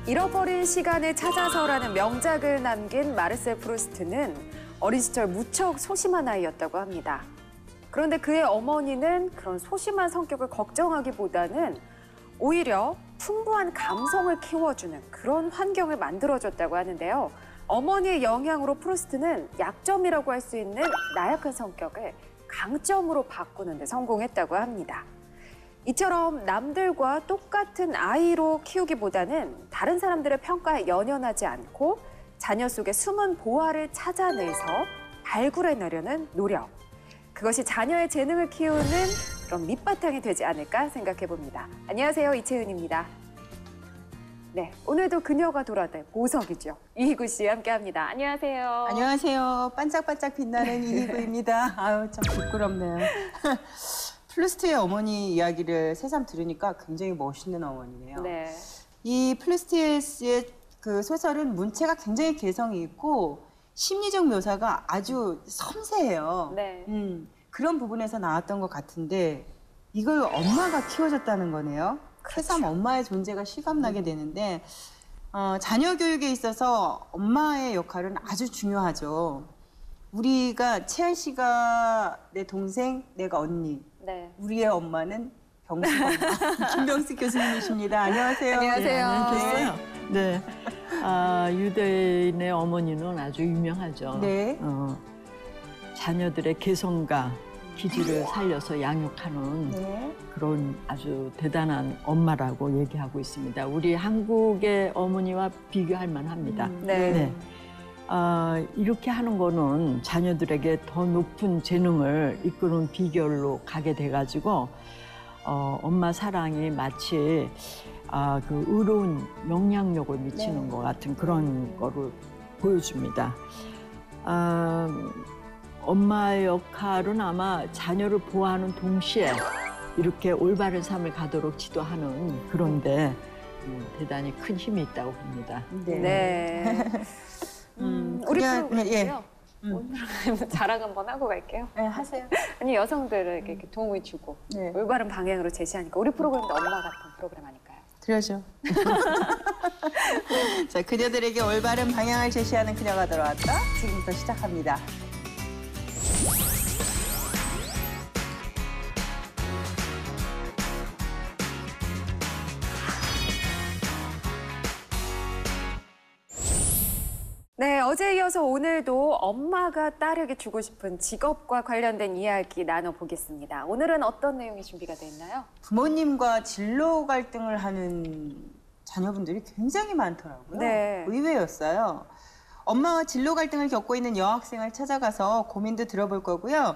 잃어버린 시간을 찾아서라는 명작을 남긴 마르셀 프루스트는 어린 시절 무척 소심한 아이였다고 합니다. 그런데 그의 어머니는 그런 소심한 성격을 걱정하기보다는 오히려 풍부한 감성을 키워주는 그런 환경을 만들어줬다고 하는데요. 어머니의 영향으로 프루스트는 약점이라고 할 수 있는 나약한 성격을 강점으로 바꾸는 데 성공했다고 합니다. 이처럼 남들과 똑같은 아이로 키우기보다는 다른 사람들의 평가에 연연하지 않고 자녀 속의 숨은 보화를 찾아내서 발굴해내려는 노력. 그것이 자녀의 재능을 키우는 그런 밑바탕이 되지 않을까 생각해 봅니다. 안녕하세요, 이채은입니다. 네, 오늘도 그녀가 돌아들 보석이죠. 이희구 씨 함께합니다. 안녕하세요. 안녕하세요. 반짝반짝 빛나는 이희구입니다. 아유, 참 부끄럽네요. 플루스트의 어머니 이야기를 새삼 들으니까 굉장히 멋있는 어머니네요. 네. 이 플루스트의 그 소설은 문체가 굉장히 개성이 있고 심리적 묘사가 아주 섬세해요. 네. 그런 부분에서 나왔던 것 같은데 이걸 엄마가 키워줬다는 거네요. 새삼 엄마의 존재가 실감나게 되는데 자녀 교육에 있어서 엄마의 역할은 아주 중요하죠. 우리가 채연 씨가 내 동생, 내가 언니. 네. 우리의 엄마는 병숙 엄마. 김병숙 교수님이십니다. 안녕하세요. 안녕하세요. 안녕하세요. 네. 유대인의 어머니는 아주 유명하죠. 네. 자녀들의 개성과 기질을 살려서 양육하는 네. 그런 아주 대단한 엄마라고 얘기하고 있습니다. 우리 한국의 어머니와 비교할 만합니다. 네. 이렇게 하는 거는 자녀들에게 더 높은 재능을 이끄는 비결로 가게 돼가지고 엄마 사랑이 마치 그 의로운 영향력을 미치는 것 같은 그런 거를 보여줍니다. 엄마의 역할은 아마 자녀를 보호하는 동시에 이렇게 올바른 삶을 가도록 지도하는 그런데 대단히 큰 힘이 있다고 봅니다. 네. 우리 프로그램은요. 예. 오늘은 자랑 한번 하고 갈게요. 네, 하세요. 아니, 여성들에게 이렇게 도움을 주고 네. 올바른 방향으로 제시하니까 우리 프로그램도 엄마 같은 프로그램 아닐까요? 그러죠. 자, 그녀들에게 올바른 방향을 제시하는 그녀가 돌아왔다. 지금부터 시작합니다. 네, 어제에 이어서 오늘도 엄마가 딸에게 주고 싶은 직업과 관련된 이야기 나눠보겠습니다. 오늘은 어떤 내용이 준비가 돼 있나요? 부모님과 진로 갈등을 하는 자녀분들이 굉장히 많더라고요. 네. 의외였어요. 엄마와 진로 갈등을 겪고 있는 여학생을 찾아가서 고민도 들어볼 거고요.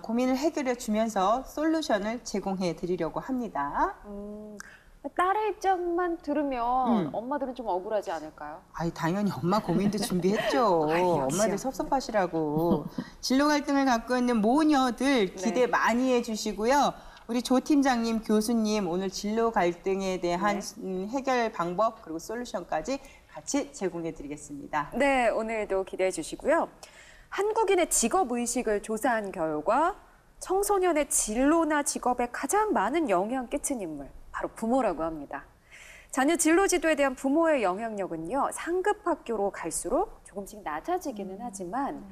고민을 해결해 주면서 솔루션을 제공해 드리려고 합니다. 딸의 입장만 들으면 엄마들은 좀 억울하지 않을까요? 아이, 당연히 엄마 고민도 준비했죠. 역시요. 엄마들 섭섭하시라고. 진로 갈등을 갖고 있는 모녀들 기대 네. 많이 해주시고요. 우리 조 팀장님, 교수님 오늘 진로 갈등에 대한 해결 방법 그리고 솔루션까지 같이 제공해드리겠습니다. 네, 오늘도 기대해 주시고요. 한국인의 직업의식을 조사한 결과 청소년의 진로나 직업에 가장 많은 영향을 끼친 인물, 바로 부모라고 합니다. 자녀 진로 지도에 대한 부모의 영향력은요, 상급 학교로 갈수록 조금씩 낮아지기는 하지만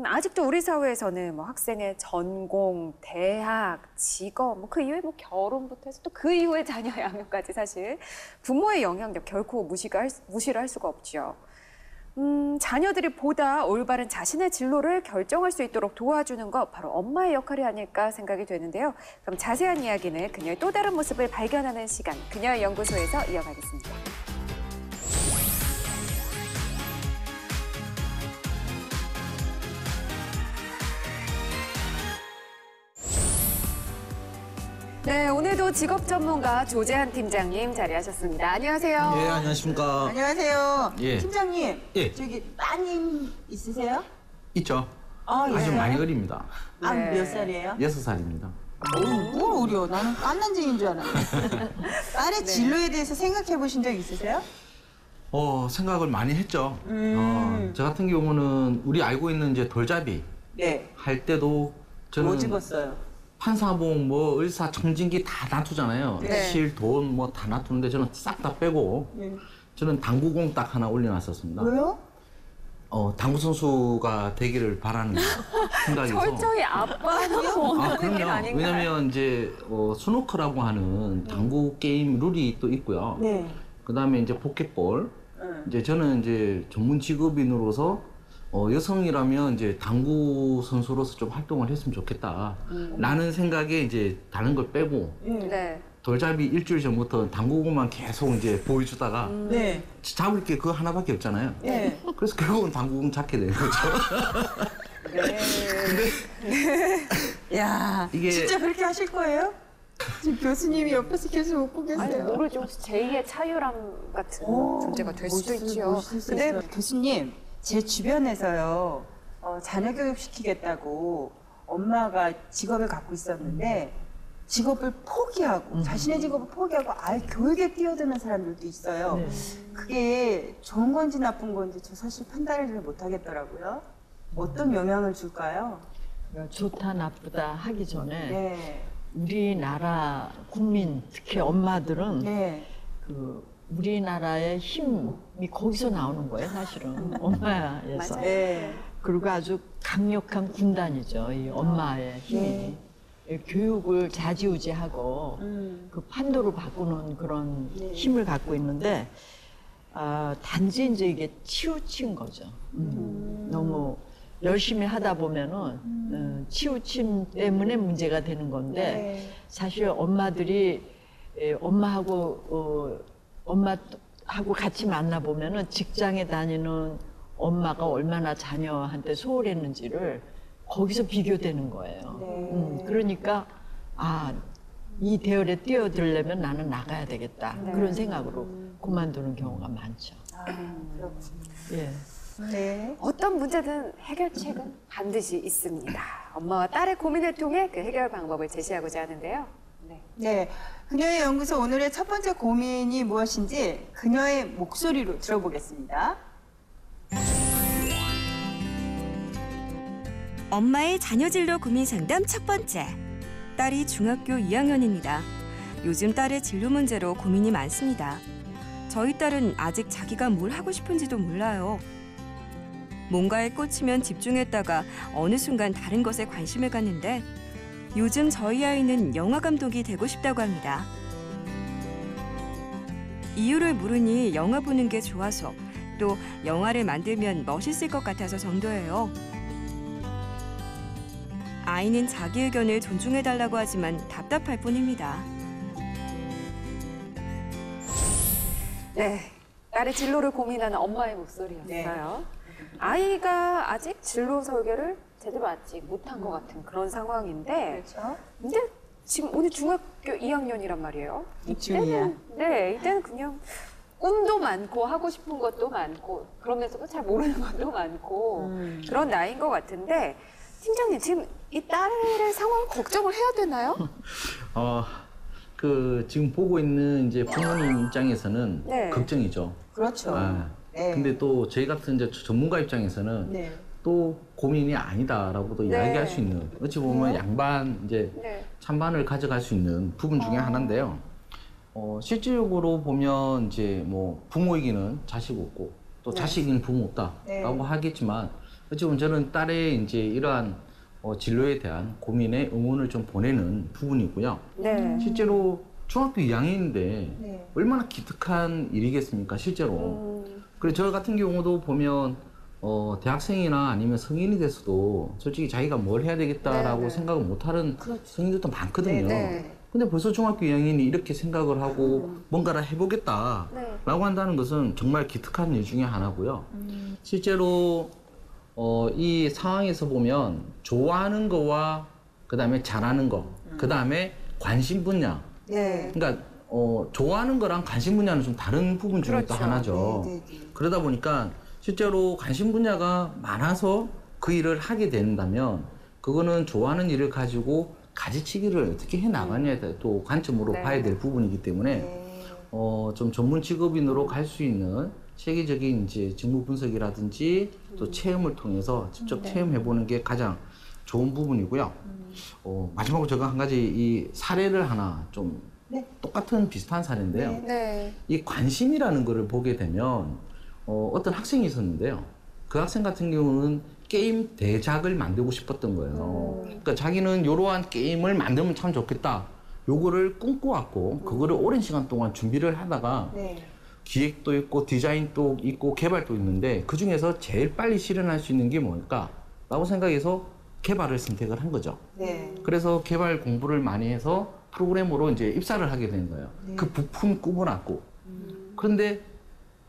아직도 우리 사회에서는 뭐 학생의 전공, 대학, 직업, 뭐 그 이후에 뭐 결혼부터 해서 또 그 이후에 자녀 양육까지 사실 부모의 영향력 결코 무시를 할 수가 없죠. 자녀들이 보다 올바른 자신의 진로를 결정할 수 있도록 도와주는 것 바로 엄마의 역할이 아닐까 생각이 되는데요. 그럼 자세한 이야기는 그녀의 또 다른 모습을 발견하는 시간, 그녀의 연구소에서 이어가겠습니다. 네, 오늘도 직업 전문가 조재한 팀장님 자리하셨습니다. 안녕하세요. 예, 안녕하십니까. 안녕하세요. 예. 팀장님, 예. 저기 따님 있으세요? 있죠. 예. 아주 많이 어립니다. 네. 몇 살이에요? 6살입니다. 뭘 어려? 나는 깐난쟁이인 줄 알았는데. 딸의 진로에 대해서 생각해 보신 적 있으세요? 생각을 많이 했죠. 저 같은 경우는 우리 알고 있는 이제 돌잡이 네. 할 때도 저는 뭐 집었어요? 판사봉, 뭐 의사, 청진기 다 놔두잖아요. 네. 실, 돈 뭐 다 놔두는데 저는 싹 다 빼고 저는 당구공 딱 하나 올려놨었습니다. 왜요? 당구 선수가 되기를 바라는 생각에서. 철저히 아빠는 아, 원하는 게 그럼요. 아닌가요? 왜냐면 이제 스노커라고 하는 당구 게임 룰이 또 있고요. 네. 그다음에 이제 포켓볼. 이제 저는 이제 전문 직업인으로서 여성이라면 이제 당구 선수로서 좀 활동을 했으면 좋겠다. 라는 생각에 이제 다른 걸 빼고 네. 돌잡이 일주일 전부터 당구공만 계속 이제 보여주다가 네. 잡을 게 그거 하나밖에 없잖아요. 네. 그래서 결국은 당구공 잡게 되는 거죠. 야, 이게- 진짜 그렇게 하실 거예요? 지금 교수님이 옆에서 계속 웃고 아니, 계세요. 모르죠. 혹시 제2의 차유람 같은 존재가 될 수도 있죠. 근데 교수님, 제 주변에서요, 자녀 교육 시키겠다고 엄마가 직업을 갖고 있었는데 직업을 포기하고 자신의 직업을 포기하고 아예 교육에 뛰어드는 사람들도 있어요. 네. 그게 좋은 건지 나쁜 건지 저 사실 판단을 잘 못하겠더라고요. 어떤 영향을 줄까요? 그러니까 좋다 나쁘다 하기 전에 네, 우리나라 국민 특히 엄마들은 네, 그 우리나라의 힘이 거기서 나오는 거예요, 사실은. 엄마에서. 맞아요. 네. 그리고 아주 강력한 군단이죠, 이 엄마의 힘이. 이 교육을 좌지우지하고 그 판도를 바꾸는 그런 힘을 갖고 있는데, 단지 이제 이게 치우친 거죠. 너무 열심히 하다 보면은 치우침 때문에 문제가 되는 건데, 네. 사실 엄마들이 엄마하고 같이 만나 보면은 직장에 다니는 엄마가 얼마나 자녀한테 소홀했는지를 거기서 비교되는 거예요. 네. 그러니까 이 대열에 뛰어들려면 나는 나가야 되겠다. 그런 생각으로 그만두는 경우가 많죠. 그렇군요. 예. 네. 어떤 문제든 해결책은 반드시 있습니다. 엄마와 딸의 고민을 통해 그 해결 방법을 제시하고자 하는데요. 네. 네. 그녀의 연구소 오늘의 첫 번째 고민이 무엇인지 그녀의 목소리로 들어보겠습니다. 엄마의 자녀 진로 고민 상담 첫 번째. 딸이 중학교 2학년입니다. 요즘 딸의 진로 문제로 고민이 많습니다. 저희 딸은 아직 자기가 뭘 하고 싶은지도 몰라요. 뭔가에 꽂히면 집중했다가 어느 순간 다른 것에 관심을 갖는데 요즘 저희 아이는 영화 감독이 되고 싶다고 합니다. 이유를 물으니 영화 보는 게 좋아서 또 영화를 만들면 멋있을 것 같아서 정도예요. 아이는 자기 의견을 존중해달라고 하지만 답답할 뿐입니다. 네. 딸의 진로를 고민하는 엄마의 목소리였어요. 아이가 아직 진로 설계를 제대로 아직 못한 것 같은 그런 상황인데, 그렇죠? 근데 지금 오늘 중학교 2학년이란 말이에요. 이쯤이야. 이때는 그냥 꿈도 많고 하고 싶은 것도 많고 그러면서도 잘 모르는 것도 많고 그런 나이인 것 같은데, 팀장님 지금 이 딸의 상황 걱정을 해야 되나요? 지금 보고 있는 이제 부모님 입장에서는 네. 걱정이죠. 그렇죠. 네. 근데 또 저희 같은 이제 전문가 입장에서는 네. 또 고민이 아니다라고도 네. 이야기할 수 있는, 어찌 보면 양반 이제 네. 찬반을 가져갈 수 있는 부분 중에 하나인데요. 실질적으로 보면 이제 뭐 부모이기는 자식 없고 또 네. 자식이기는 부모 없다라고 네. 하겠지만, 어찌 보면 저는 딸의 이제 이러한 진로에 대한 고민에 응원을 좀 보내는 부분이고요. 네. 실제로 중학교 2학년인데 네. 얼마나 기특한 일이겠습니까, 실제로. 그리고 저 같은 경우도 보면 대학생이나 아니면 성인이 돼서도 솔직히 자기가 뭘 해야 되겠다라고 네네. 생각을 못하는 성인들도 많거든요. 네네. 근데 벌써 중학교 2학년이 이렇게 생각을 하고 뭔가를 해보겠다라고 네. 한다는 것은 정말 기특한 일 중에 하나고요. 실제로 이 상황에서 보면 좋아하는 거와 그다음에 잘하는 거, 그다음에 관심 분야. 네. 그러니까 좋아하는 거랑 관심 분야는 좀 다른 부분 중에 또 그렇죠. 하나죠. 네, 네, 네. 그러다 보니까 실제로 관심 분야가 많아서 그 일을 하게 된다면 그거는 좋아하는 일을 가지고 가지치기를 어떻게 해 나가냐에 대해 또 관점으로 네. 봐야 될 부분이기 때문에 네. 좀 전문 직업인으로 갈 수 있는 체계적인 이제 직무 분석이라든지 또 체험을 통해서 직접 체험해보는 게 가장 좋은 부분이고요. 마지막으로 제가 한 가지 이 사례를 하나 좀 네. 똑같은 비슷한 사례인데요. 네. 네. 이 관심이라는 거를 보게 되면 어떤 학생이 있었는데요. 그 학생 같은 경우는 게임 대작을 만들고 싶었던 거예요. 그러니까 자기는 이러한 게임을 만들면 참 좋겠다. 요거를 꿈꿔왔고 그거를 오랜 시간 동안 준비를 하다가 네. 기획도 있고 디자인도 있고 개발도 있는데 그 중에서 제일 빨리 실현할 수 있는 게 뭘까? 라고 생각해서 개발을 선택을 한 거죠. 네. 그래서 개발 공부를 많이 해서 프로그래머로 이제 입사를 하게 된 거예요. 그 부품 꾸며놨고. 그런데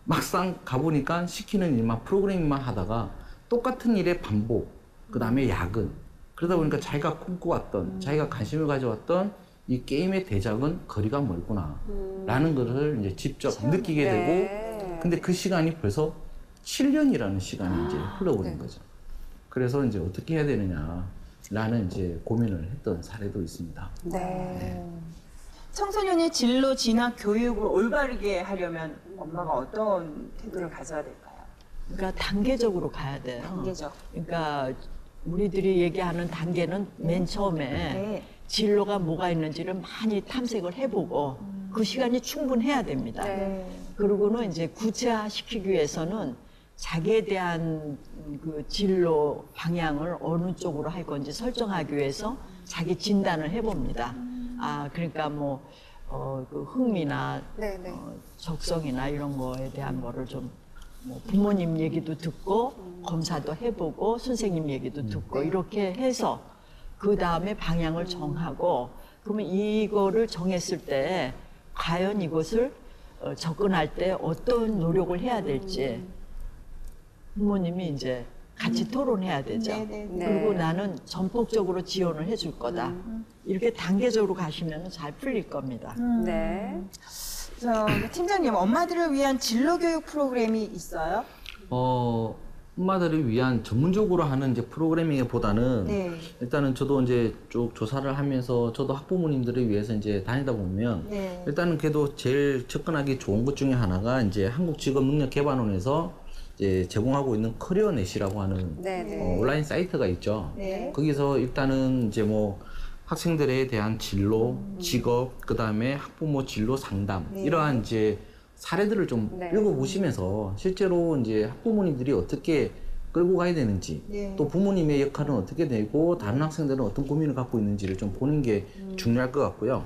막상 가보니까 시키는 일만 프로그래밍만 하다가 똑같은 일의 반복, 그 다음에 야근. 그러다 보니까 자기가 꿈꿔왔던, 자기가 관심을 가져왔던 이 게임의 대작은 거리가 멀구나. 라는 것을 이제 직접 느끼게 되고, 네. 근데 그 시간이 벌써 7년이라는 시간이 이제 흘러버린 거죠. 그래서 이제 어떻게 해야 되느냐라는 이제 고민을 했던 사례도 있습니다. 네. 청소년의 진로 진학 교육을 올바르게 하려면 엄마가 어떤 태도를 가져야 될까요? 그러니까 단계적으로 가야 돼요. 단계적. 그러니까 우리들이 얘기하는 단계는 맨 처음에 네. 진로가 뭐가 있는지를 많이 탐색을 해보고 그 시간이 충분해야 됩니다. 네. 그리고는 이제 구체화시키기 위해서는 자기에 대한 그 진로 방향을 어느 쪽으로 할 건지 설정하기 위해서 자기 진단을 해봅니다. 아, 그러니까 뭐, 그 흥미나 네, 네. 적성이나 이런 거에 대한 거를 좀 뭐 부모님 얘기도 듣고 검사도 해보고 선생님 얘기도 듣고 이렇게 해서 그 다음에 방향을 정하고 그러면 이거를 정했을 때 과연 이것을 접근할 때 어떤 노력을 해야 될지 부모님이 이제 같이 토론해야 되죠. 네. 그리고 나는 전폭적으로 지원을 해줄 거다. 이렇게 단계적으로 가시면 잘 풀릴 겁니다. 네. 팀장님, 엄마들을 위한 진로 교육 프로그램이 있어요? 엄마들을 위한 전문적으로 하는 이제 프로그래밍보다는 네. 일단은 저도 이제 쭉 조사를 하면서 저도 학부모님들을 위해서 이제 다니다 보면 네. 일단은 그래도 제일 접근하기 좋은 것 중에 하나가 이제 한국직업능력개발원에서 이제 제공하고 있는 커리어넷이라고 하는 네, 네. 온라인 사이트가 있죠. 네. 거기서 일단은 이제 뭐 학생들에 대한 진로, 직업, 그 다음에 학부모 진로 상담 이러한 이제 사례들을 좀 네. 읽어보시면서 실제로 이제 학부모님들이 어떻게 끌고 가야 되는지 네. 또 부모님의 역할은 어떻게 되고 다른 학생들은 어떤 고민을 갖고 있는지를 좀 보는 게 중요할 것 같고요.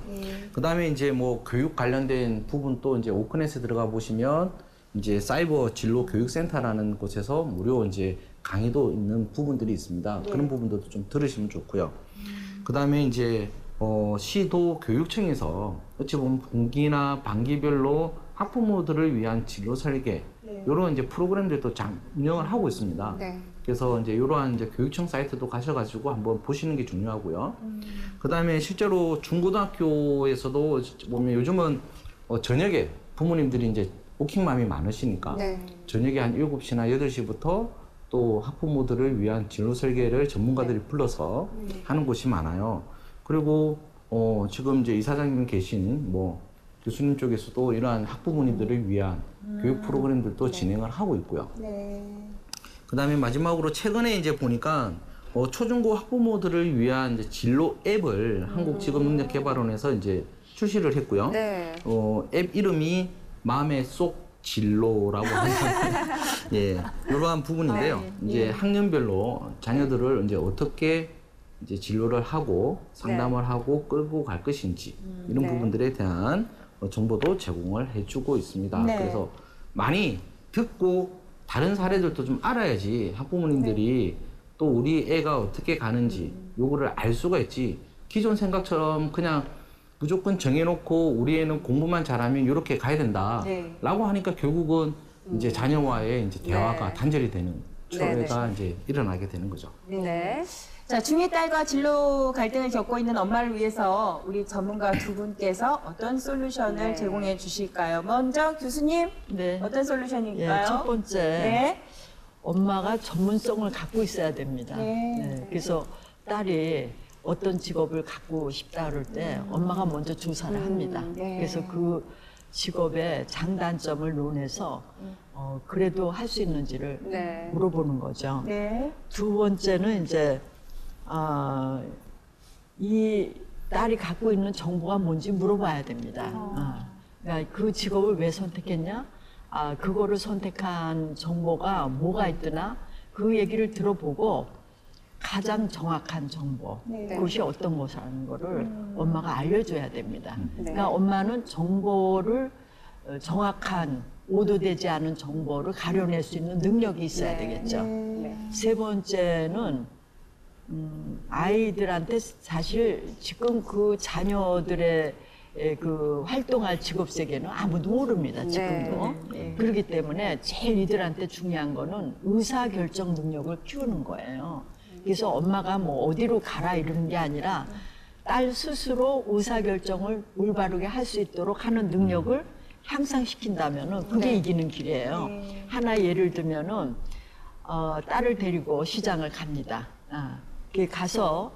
그 다음에 이제 뭐 교육 관련된 부분도 이제 오크넷에 들어가 보시면 이제 사이버 진로 교육센터라는 곳에서 무료 이제 강의도 있는 부분들이 있습니다. 그런 부분들도 좀 들으시면 좋고요. 그 다음에 이제 시도 교육청에서 어찌 보면 분기나 반기별로 학부모들을 위한 진로 설계 이런 이제 프로그램들도 운영을 하고 있습니다. 네. 그래서 이제 이러한 이제 교육청 사이트도 가셔가지고 한번 보시는 게 중요하고요. 그 다음에 실제로 중고등학교에서도 보면 요즘은 저녁에 부모님들이 이제 워킹맘이 많으시니까 네. 저녁에 한 7시나 8시부터 또 학부모들을 위한 진로 설계를 전문가들이 불러서 하는 곳이 많아요. 그리고 지금 이제 이사장님 계신 뭐 교수님 쪽에서도 이러한 학부모님들을 위한 교육 프로그램들도 진행을 하고 있고요. 네. 그 다음에 마지막으로 최근에 이제 보니까 초중고 학부모들을 위한 이제 진로 앱을 한국직업능력개발원에서 이제 출시를 했고요. 네. 앱 이름이 마음의 쏙 진로라고 하는 예, 이러한 부분인데요. 이제 학년별로 자녀들을 이제 어떻게 이제 진로를 하고 상담을 하고 끌고 갈 것인지 이런 네. 부분들에 대한 정보도 제공을 해주고 있습니다. 네. 그래서 많이 듣고 다른 사례들도 좀 알아야지 학부모님들이 또 우리 애가 어떻게 가는지 요거를 알 수가 있지. 기존 생각처럼 그냥 무조건 정해놓고 우리 애는 공부만 잘하면 이렇게 가야 된다. 네. 라고 하니까 결국은 이제 자녀와의 이제 대화가 네. 단절이 되는 네, 초래가 이제 일어나게 되는 거죠. 네. 자, 중의 딸과 진로 갈등을 겪고 있는 엄마를 위해서 우리 전문가 두 분께서 어떤 솔루션을 네. 제공해 주실까요? 먼저 교수님, 네. 어떤 예, 솔루션일까요? 첫 번째 네. 엄마가 전문성을 갖고 있어야 됩니다. 네. 그래서 딸이 어떤 직업을 갖고 싶다 그럴 때 엄마가 먼저 조사를 합니다. 네. 그래서 그 직업의 장단점을 논해서 그래도 할 수 있는지를 네. 물어보는 거죠. 네. 두 번째는 이제 이 딸이 갖고 있는 정보가 뭔지 물어봐야 됩니다. 그러니까 그 직업을 왜 선택했냐? 그거를 선택한 정보가 뭐가 있더나 그 얘기를 들어보고 가장 정확한 정보, 그것이 어떤 것이라는 거를 엄마가 알려줘야 됩니다. 그러니까 엄마는 정보를 정확한 오도되지 않은 정보를 가려낼 수 있는 능력이 있어야 되겠죠. 세 번째는 아이들한테 사실 지금 그 자녀들의 그 활동할 직업 세계는 아무도 모릅니다. 지금도. 그렇기 때문에 제일 이들한테 중요한 거는 의사결정 능력을 키우는 거예요. 그래서 엄마가 뭐 어디로 가라 이러는 게 아니라 딸 스스로 의사결정을 올바르게 할 수 있도록 하는 능력을 향상시킨다면은 그게 이기는 길이에요. 하나 예를 들면은 딸을 데리고 시장을 갑니다. 가서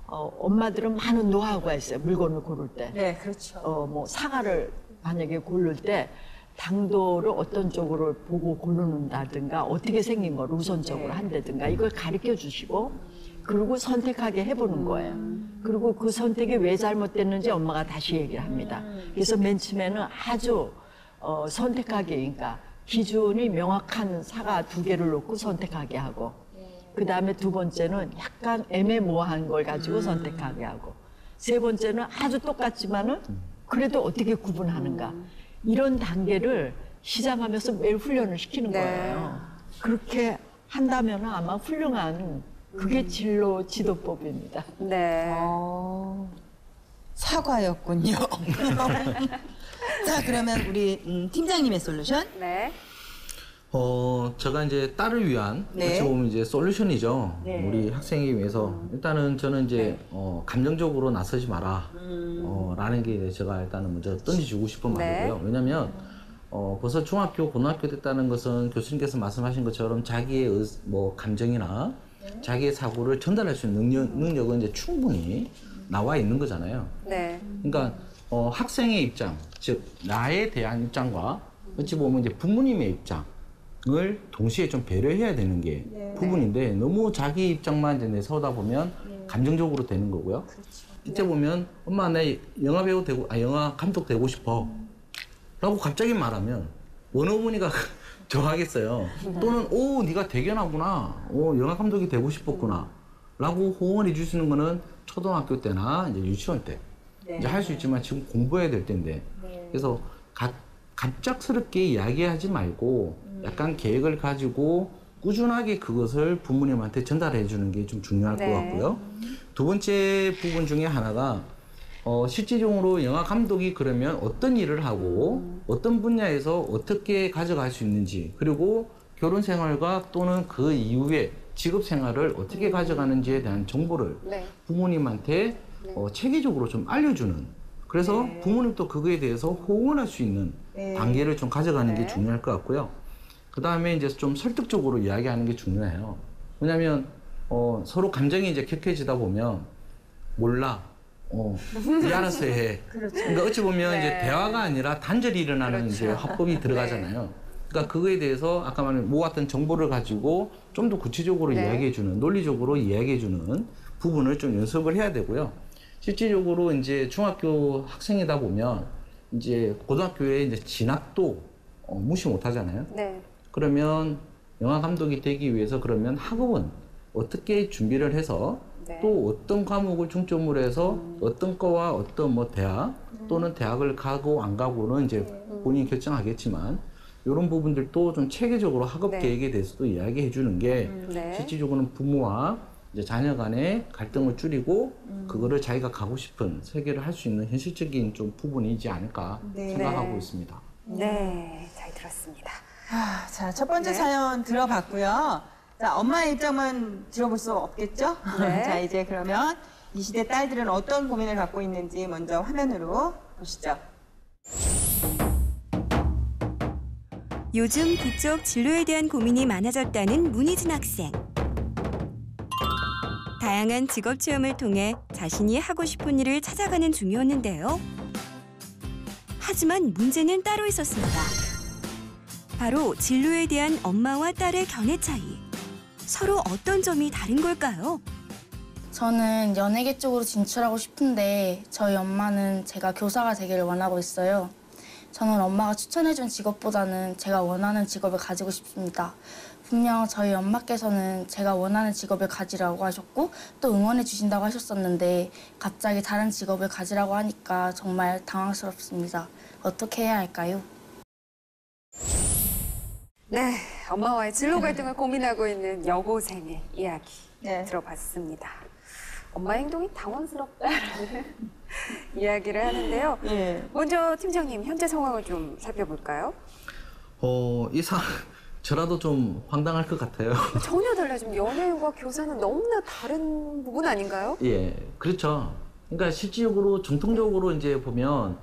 엄마들은 많은 노하우가 있어요. 물건을 고를 때. 네, 그렇죠. 뭐 사과를 만약에 고를 때 당도를 어떤 쪽으로 보고 고르는다든가 어떻게 생긴 걸 우선적으로 한다든가 이걸 가르쳐 주시고 그리고 선택하게 해보는 거예요. 그리고 그 선택이 왜 잘못됐는지 엄마가 다시 얘기를 합니다. 그래서 맨 처음에는 아주 선택하게, 그러니까 기준이 명확한 사과 2개를 놓고 선택하게 하고 그 다음에 두 번째는 약간 애매모호한 걸 가지고 선택하게 하고 세 번째는 아주 똑같지만은 그래도 어떻게 구분하는가 이런 단계를 시작하면서 매일 훈련을 시키는 거예요. 그렇게 한다면 아마 훌륭한 그게 진로 지도법입니다. 네. 사과였군요. 자, 그러면 우리 팀장님의 솔루션. 네. 제가 이제 딸을 위한 네. 어찌 보면 이제 솔루션이죠. 우리 학생이 위해서 일단은 저는 이제 감정적으로 나서지 마라. 라는 게 이제 제가 일단은 먼저 던지주고 싶은 말이고요. 왜냐면 벌써 중학교, 고등학교 됐다는 것은 교수님께서 말씀하신 것처럼 자기의 뭐 감정이나 자기의 사고를 전달할 수 있는 능력은 이제 충분히 나와 있는 거잖아요. 네. 그러니까 학생의 입장, 즉 나에 대한 입장과 어찌 보면 이제 부모님의 입장을 동시에 좀 배려해야 되는 게 부분인데 너무 자기 입장만 이제 내세우다 보면 감정적으로 되는 거고요. 이때 보면 엄마 나 영화 배우 되고 영화 감독 되고 싶어 라고 갑자기 말하면 어느 어머니가 좋아하겠어요. 또는 오 네가 대견하구나, 영화 감독이 되고 싶었구나 라고 호응해 주시는 거는 초등학교 때나 이제 유치원 때 이제 할 수 있지만 지금 공부해야 될 때인데 그래서 갑작스럽게 이야기하지 말고 약간 계획을 가지고 꾸준하게 그것을 부모님한테 전달해 주는 게 좀 중요할 것 같고요. 두 번째 부분 중에 하나가 실질적으로 영화 감독이 그러면 어떤 일을 하고 어떤 분야에서 어떻게 가져갈 수 있는지 그리고 결혼 생활과 또는 그 이후에 직업 생활을 어떻게 가져가는지에 대한 정보를 부모님한테 체계적으로 좀 알려주는 그래서 부모님도 그거에 대해서 호응할 수 있는 단계를 좀 가져가는 게 중요할 것 같고요. 그 다음에 이제 좀 설득적으로 이야기하는 게 중요해요. 왜냐하면 서로 감정이 이제 격해지다 보면 몰라. 네 알아서 해. 그러니까 어찌 보면 이제 대화가 아니라 단절이 일어나는 이제 화법이 들어가잖아요. 그러니까 그거에 대해서 아까 말한 모았던 정보를 가지고 좀 더 구체적으로 이야기해주는, 논리적으로 이야기해주는 부분을 좀 연습을 해야 되고요. 실질적으로 이제 중학교 학생이다 보면 이제 고등학교에 이제 진학도 무시 못 하잖아요. 네. 그러면 영화 감독이 되기 위해서 그러면 학업은 어떻게 준비를 해서 또 어떤 과목을 중점으로 해서 어떤 거와 어떤 뭐 대학 또는 대학을 가고 안 가고는 이제 본인이 결정하겠지만 이런 부분들도 좀 체계적으로 학업 계획에 대해서도 이야기해 주는 게 실질적으로는 부모와 이제 자녀 간의 갈등을 줄이고 그거를 자기가 가고 싶은 세계를 할 수 있는 현실적인 좀 부분이지 않을까 생각하고 있습니다. 네, 잘 들었습니다. 자, 첫 번째 사연 들어봤고요. 자, 엄마의 입장만 들어볼 수 없겠죠? 자, 이제 그러면 이 시대 딸들은 어떤 고민을 갖고 있는지 먼저 화면으로 보시죠. 요즘 부쩍 진로에 대한 고민이 많아졌다는 문희진 학생. 다양한 직업 체험을 통해 자신이 하고 싶은 일을 찾아가는 중이었는데요. 하지만 문제는 따로 있었습니다. 바로 진로에 대한 엄마와 딸의 견해 차이. 서로 어떤 점이 다른 걸까요? 저는 연예계 쪽으로 진출하고 싶은데 저희 엄마는 제가 교사가 되기를 원하고 있어요. 저는 엄마가 추천해준 직업보다는 제가 원하는 직업을 가지고 싶습니다. 분명 저희 엄마께서는 제가 원하는 직업을 가지라고 하셨고 또 응원해 주신다고 하셨었는데 갑자기 다른 직업을 가지라고 하니까 정말 당황스럽습니다. 어떻게 해야 할까요? 네, 엄마와의 진로 갈등을 고민하고 있는 여고생의 이야기 네. 들어봤습니다. 엄마 행동이 당황스럽다라는 이야기를 하는데요. 예. 먼저 팀장님 현재 상황을 좀 살펴볼까요? 저라도 좀 황당할 것 같아요. 전혀 달라요. 좀 연예인과 교사는 너무나 다른 부분 아닌가요? 예, 그렇죠. 그러니까 실질적으로 정통적으로 이제 보면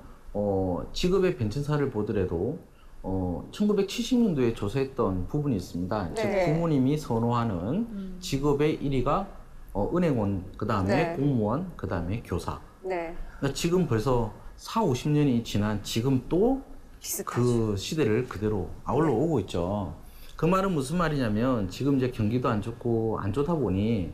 직업의 변천사를 보더라도 1970년도에 조사했던 부분이 있습니다. 네. 즉 부모님이 선호하는 직업의 1위가 은행원, 그 다음에 네. 공무원, 그 다음에 교사. 네, 그러니까 지금 벌써 50년이 지난 지금 또 비슷하죠. 그 시대를 그대로 아울러 네. 오고 있죠. 그 말은 무슨 말이냐면 지금 이제 경기도 안 좋고 안 좋다 보니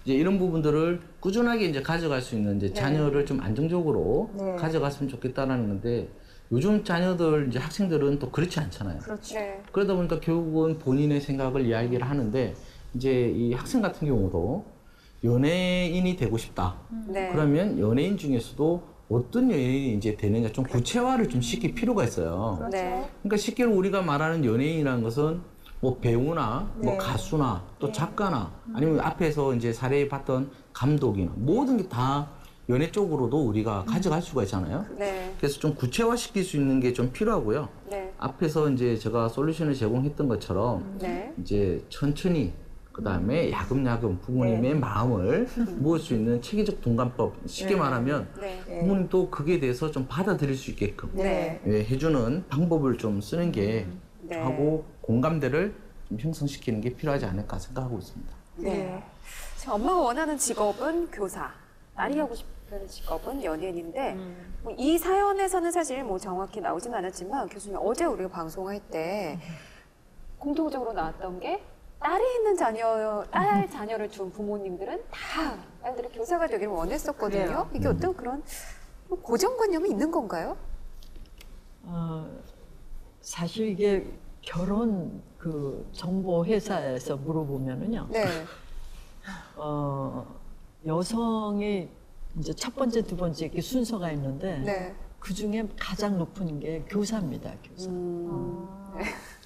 이제 이런 부분들을 꾸준하게 이제 가져갈 수 있는 이제 자녀를 좀 안정적으로 네. 가져갔으면 좋겠다라는 건데 요즘 자녀들 이제 학생들은 또 그렇지 않잖아요. 그렇죠. 네, 그러다 보니까 결국은 본인의 생각을 이야기를 하는데 이제 이 학생 같은 경우도 연예인이 되고 싶다. 네. 그러면 연예인 중에서도 어떤 연예인이 이제 되느냐 좀 구체화를 좀 시킬 필요가 있어요. 네. 그러니까 쉽게 우리가 말하는 연예인이라는 것은 뭐 배우나 뭐 네. 가수나 또 작가나 아니면 앞에서 이제 사례 봤던 감독이나 모든 게 다 연예 쪽으로도 우리가 가져갈 수가 있잖아요. 네. 그래서 좀 구체화 시킬 수 있는 게 좀 필요하고요. 네. 앞에서 이제 제가 솔루션을 제공했던 것처럼 네. 이제 천천히 그 다음에 야금야금 부모님의 마음을 모을 수 있는 체계적 동감법 쉽게 말하면 네. 부모님도 그게 대해서 좀 받아들일 수 있게끔 네. 예, 해주는 방법을 좀 쓰는 게 네. 하고 공감대를 좀 형성시키는 게 필요하지 않을까 생각하고 있습니다. 네. 지금 엄마가 원하는 직업은 교사, 딸이 하고 싶은 직업은 연예인인데 뭐이 사연에서는 사실 뭐 정확히 나오진 않았지만 교수님 어제 우리가 방송할 때 공통적으로 나왔던 게 딸이 있는 딸 자녀를 둔 부모님들은 다 딸들이 교사가 되기를 원했었거든요. 그래요. 이게 어떤 그런 고정관념이 있는 건가요? 사실 이게 결혼 그 정보 회사에서 물어보면은요. 네. 여성이 이제 첫 번째, 두 번째 이렇게 순서가 있는데 네. 그 중에 가장 높은 게 교사입니다. 교사. 네.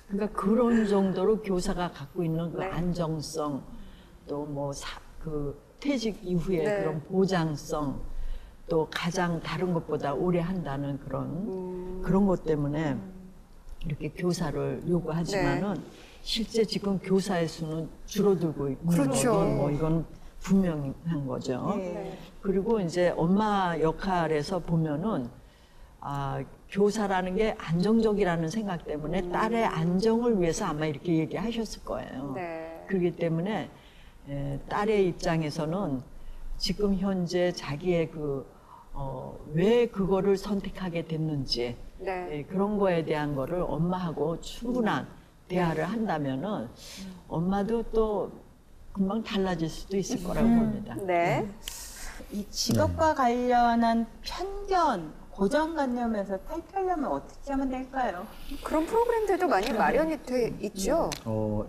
그러니까 그런 정도로 교사가 갖고 있는 그 네. 안정성 또 뭐 그 퇴직 이후에 네. 그런 보장성 또 가장 다른 것보다 오래 한다는 그런 것 때문에 이렇게 교사를 요구하지만은 실제 지금 교사의 수는 줄어들고 있는 그렇죠. 거고 뭐 이건 분명한 거죠. 네. 그리고 이제 엄마 역할에서 보면은 교사라는 게 안정적이라는 생각 때문에 딸의 안정을 위해서 아마 이렇게 얘기하셨을 거예요. 네. 그렇기 때문에 딸의 입장에서는 지금 현재 자기의 왜 그거를 선택하게 됐는지 네. 그런 거에 대한 거를 엄마하고 충분한 대화를 한다면은 엄마도 또 금방 달라질 수도 있을 거라고 봅니다. 네. 이 직업과 관련한 편견, 고정관념에서 탈피하려면 어떻게 하면 될까요? 그런 프로그램들도 많이 마련이 돼 있죠.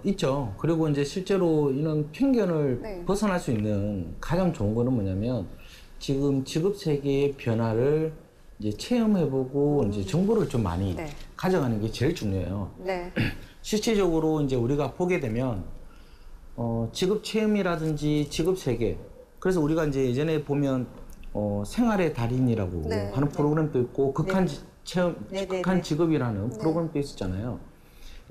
있죠. 그리고 이제 실제로 이런 편견을 네. 벗어날 수 있는 가장 좋은 거는 뭐냐면 지금 직업 세계의 변화를 이제 체험해보고 이제 정보를 좀 많이 네. 가져가는 게 제일 중요해요. 네. 실질적으로 이제 우리가 보게 되면 직업 체험이라든지 직업 세계. 그래서 우리가 이제 예전에 보면 생활의 달인이라고 네. 하는 프로그램도 있고 극한 체험, 네, 네, 극한 네. 직업이라는 네. 프로그램도 있었잖아요.